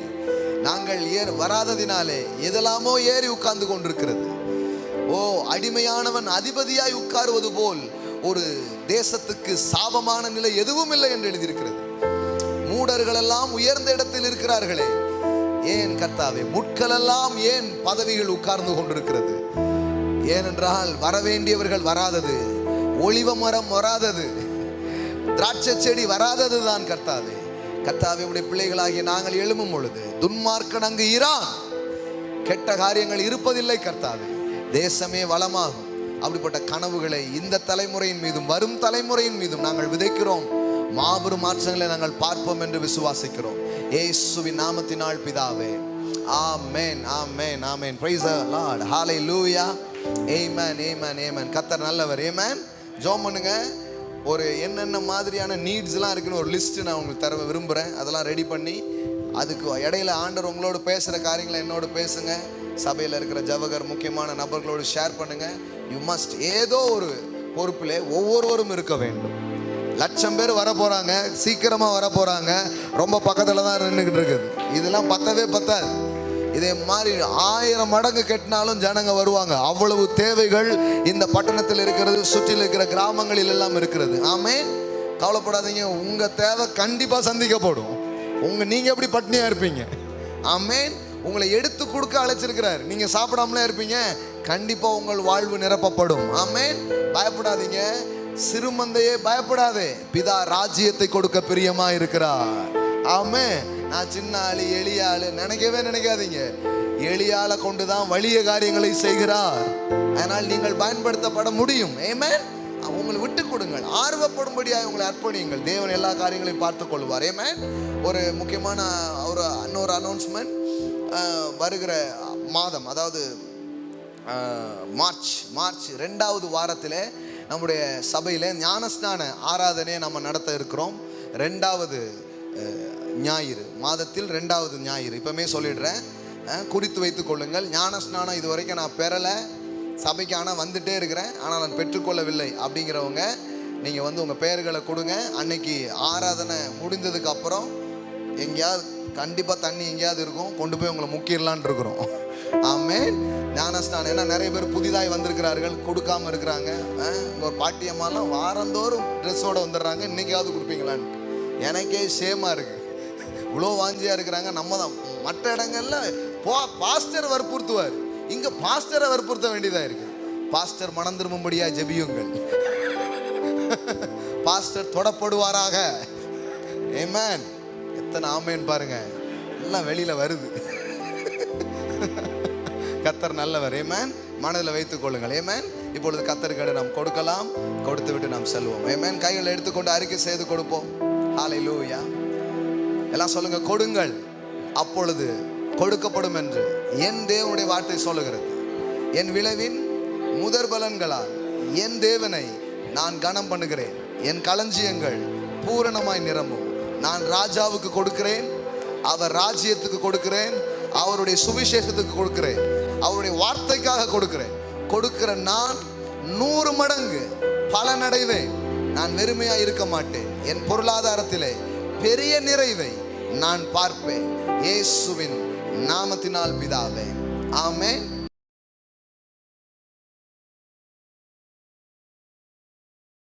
நாங்கள் வராததினாலே எதெல்லாமோ ஏறி உட்கார்ந்து கொண்டிருக்கிறது. ஓ, அடிமையானவன் அதிபதியாய் உட்காருவது போல் ஒரு தேசத்துக்கு சாபமான நிலை எதுவும் இல்லை என்று எழுதியிருக்கிறது. மூடர்கள் எல்லாம் உயர்ந்த இடத்தில் இருக்கிறார்களே, ஏன் கர்த்தாவே முட்கள் எல்லாம் ஏன் பதவிகள் உட்கார்ந்து கொண்டிருக்கிறது? ஏனென்றால் வரவேண்டியவர்கள் வராதது, ஒளிவ மரம் வராதது, திராட்சை செடி வராதது தான் கர்த்தாவே. கர்த்தாவே, உடைய பிள்ளைகளாகிய நாங்கள் எழும்பும் பொழுது துன்மார்க்கன் அங்கு இரான், கெட்ட காரியங்கள் இருப்பதில்லை கர்த்தாவே. தேசமே வளமாகும். அப்படிப்பட்ட கனவுகளை இந்த தலைமுறையின் மீதும் வரும் தலைமுறையின் மீதும் நாங்கள் விதைக்கிறோம். மாபெரும் மாற்றங்களை நாங்கள் பார்ப்போம் என்று விசுவாசிக்கிறோம். இயேசுவின் நாமத்தினால் பிதாவே, ஆமென், ஆமென், ஆமென். Praise the Lord. ஹல்லேலூயா. ஆமென், ஆமென், ஆமென். கர்த்தர் நல்லவர். ஆமென். ஜெபம் பண்ணுங்க. ஒரு என்னென்ன மாதிரியான நீட்ஸ்லாம் இருக்குன்னு ஒரு லிஸ்ட் நான் உங்களுக்கு தர விரும்புகிறேன். அதெல்லாம் ரெடி பண்ணி அதுக்கு இடையில ஆண்டவர் உங்களோட பேசுகிற காரியங்களை என்னோட பேசுங்க. சபையில் இருக்கிற ஜவகர் முக்கியமான நபர்களோடு ஷேர் பண்ணுங்க. யூ மஸ்ட் ஏதோ ஒரு பொறுப்பில் ஒவ்வொருவரும் இருக்க வேண்டும். 1,00,000 பேர் வர போகிறாங்க, சீக்கிரமாக வர போகிறாங்க, ரொம்ப பக்கத்தில் தான் நின்றுக்கிட்டு இருக்குது. இதெல்லாம் பத்தவே பத்தாது. இதே மாதிரி 1000 மடங்கு கெட்டினாலும் ஜனங்க வருவாங்க. அவ்வளவு தேவைகள் இந்த பட்டணத்தில் இருக்கிறது, சுற்றில் இருக்கிற கிராமங்களில் எல்லாம் இருக்கிறது. ஆமென். கவலைப்படாதீங்க, உங்க தேவை கண்டிப்பா சந்திக்கப்படும். நீங்க எப்படி பட்னியா இருப்பீங்க? ஆமென். உங்களை எடுத்து கொடுக்க அழைச்சிருக்கிறார். நீங்க சாப்பிடாமலே இருப்பீங்க, கண்டிப்பா உங்கள் வாழ்வு நிரப்பப்படும். ஆமென். பயப்படாதீங்க, சிறுமந்தையே பயப்படாதே, பிதா ராஜ்யத்தை கொடுக்க பிரியமா இருக்கிறார். ஆமென். நான் சின்ன ஆளு எளிய ஆளு நினைக்காதீங்க. எளியால கொண்டுதான் வலிய காரியங்களை செய்கிறார். அதனால் நீங்கள் பயன்படுத்தப்பட முடியும். ஆமென். உங்களை விட்டு கொடுங்கள், ஆர்வப்படும்படியாக உங்களை அர்ப்பணியுங்கள். தேவன் எல்லா காரியங்களையும் பார்த்து கொள்வார். ஆமென். ஒரு முக்கியமான இன்னொரு அனௌன்ஸ்மெண்ட், வருகிற மாதம், அதாவது மார்ச் 2வது வாரத்தில் நம்முடைய சபையில் ஞானஸ்நான ஆராதனையை நம்ம நடத்த இருக்கிறோம். 2வது ஞாயிறு, மாதத்தில் 2வது ஞாயிறு. இப்போமே சொல்லிடுறேன், குறித்து வைத்து கொள்ளுங்கள். ஞானஸ்நானம் இது வரைக்கும் நான் பெறலை, சபைக்கு ஆனால் வந்துட்டே இருக்கிறேன், ஆனால் நான் பெற்றுக்கொள்ளவில்லை அப்படிங்கிறவங்க நீங்கள் வந்து உங்கள் பெயர்களை கொடுங்க. அன்னைக்கு ஆராதனை முடிந்ததுக்கு அப்புறம் எங்கேயாவது கண்டிப்பாக தண்ணி எங்கேயாவது இருக்கும், கொண்டு போய் உங்களை முக்கிடலான் இருக்கிறோம். ஆமென். ஞானஸ்நானம், ஏன்னா நிறைய பேர் புதிதாய் வந்திருக்கிறார்கள், கொடுக்காமல் இருக்கிறாங்க. இங்கே ஒரு பாட்டியம்மாலாம் வாரந்தோறும் ட்ரெஸ்ஸோடு வந்துடுறாங்க, இன்றைக்காவது கொடுப்பீங்களான்னு. எனக்கே சேமாக இருக்குது, இவ்வளோ வாஞ்சியாக இருக்கிறாங்க. நம்ம தான் மற்ற இடங்கள்ல பாஸ்டர் வற்புறுத்துவார், இங்கே பாஸ்டரை வற்புறுத்த வேண்டியதாக இருக்குது. பாஸ்டர் மனம் திரும்பும்படியா ஜெபியுங்கள், பாஸ்டர் தொடப்படுவாராக. ஆமென். எத்தனை ஆமேன் பாருங்க, எல்லாம் வெளியில வருது. கர்த்தர் நல்லவர். ஆமென். மனதில் வைத்துக் கொள்ளுங்கள். ஆமென். இப்பொழுது கர்த்தருக்கு நாம் கொடுக்கலாம், கொடுத்து விட்டு நாம் செல்வோம். ஆமென். கைகளை எடுத்துக்கொண்டு அறிக்கை செய்து கொடுப்போம். ஹல்லேலூயா. எல்லாம் சொல்லுங்க, கொடுங்கள் அப்பொழுது கொடுக்கப்படும் என்று என் தேவனுடைய வார்த்தை சொல்லுகிறது. என் விளைவின் முதற் பலன்களால் என் தேவனை நான் கனம் பண்ணுகிறேன். என் களஞ்சியங்கள் பூரணமாய் நிரம்பும். நான் ராஜாவுக்கு கொடுக்கிறேன், அவர் ராஜ்யத்துக்கு கொடுக்கிறேன், அவருடைய சுவிசேஷத்துக்கு கொடுக்கிறேன், அவருடைய வார்த்தைக்காக கொடுக்கிறேன். கொடுக்கிற நான் 100 மடங்கு பலனடைவேன். நான் வெறுமையாக இருக்க மாட்டேன். என் பொருளாதாரத்திலே பெரிய நிறைவை நான் பார்ப்பேன். இயேசுவின் நாமத்தினால் பிதாவே, ஆமென்.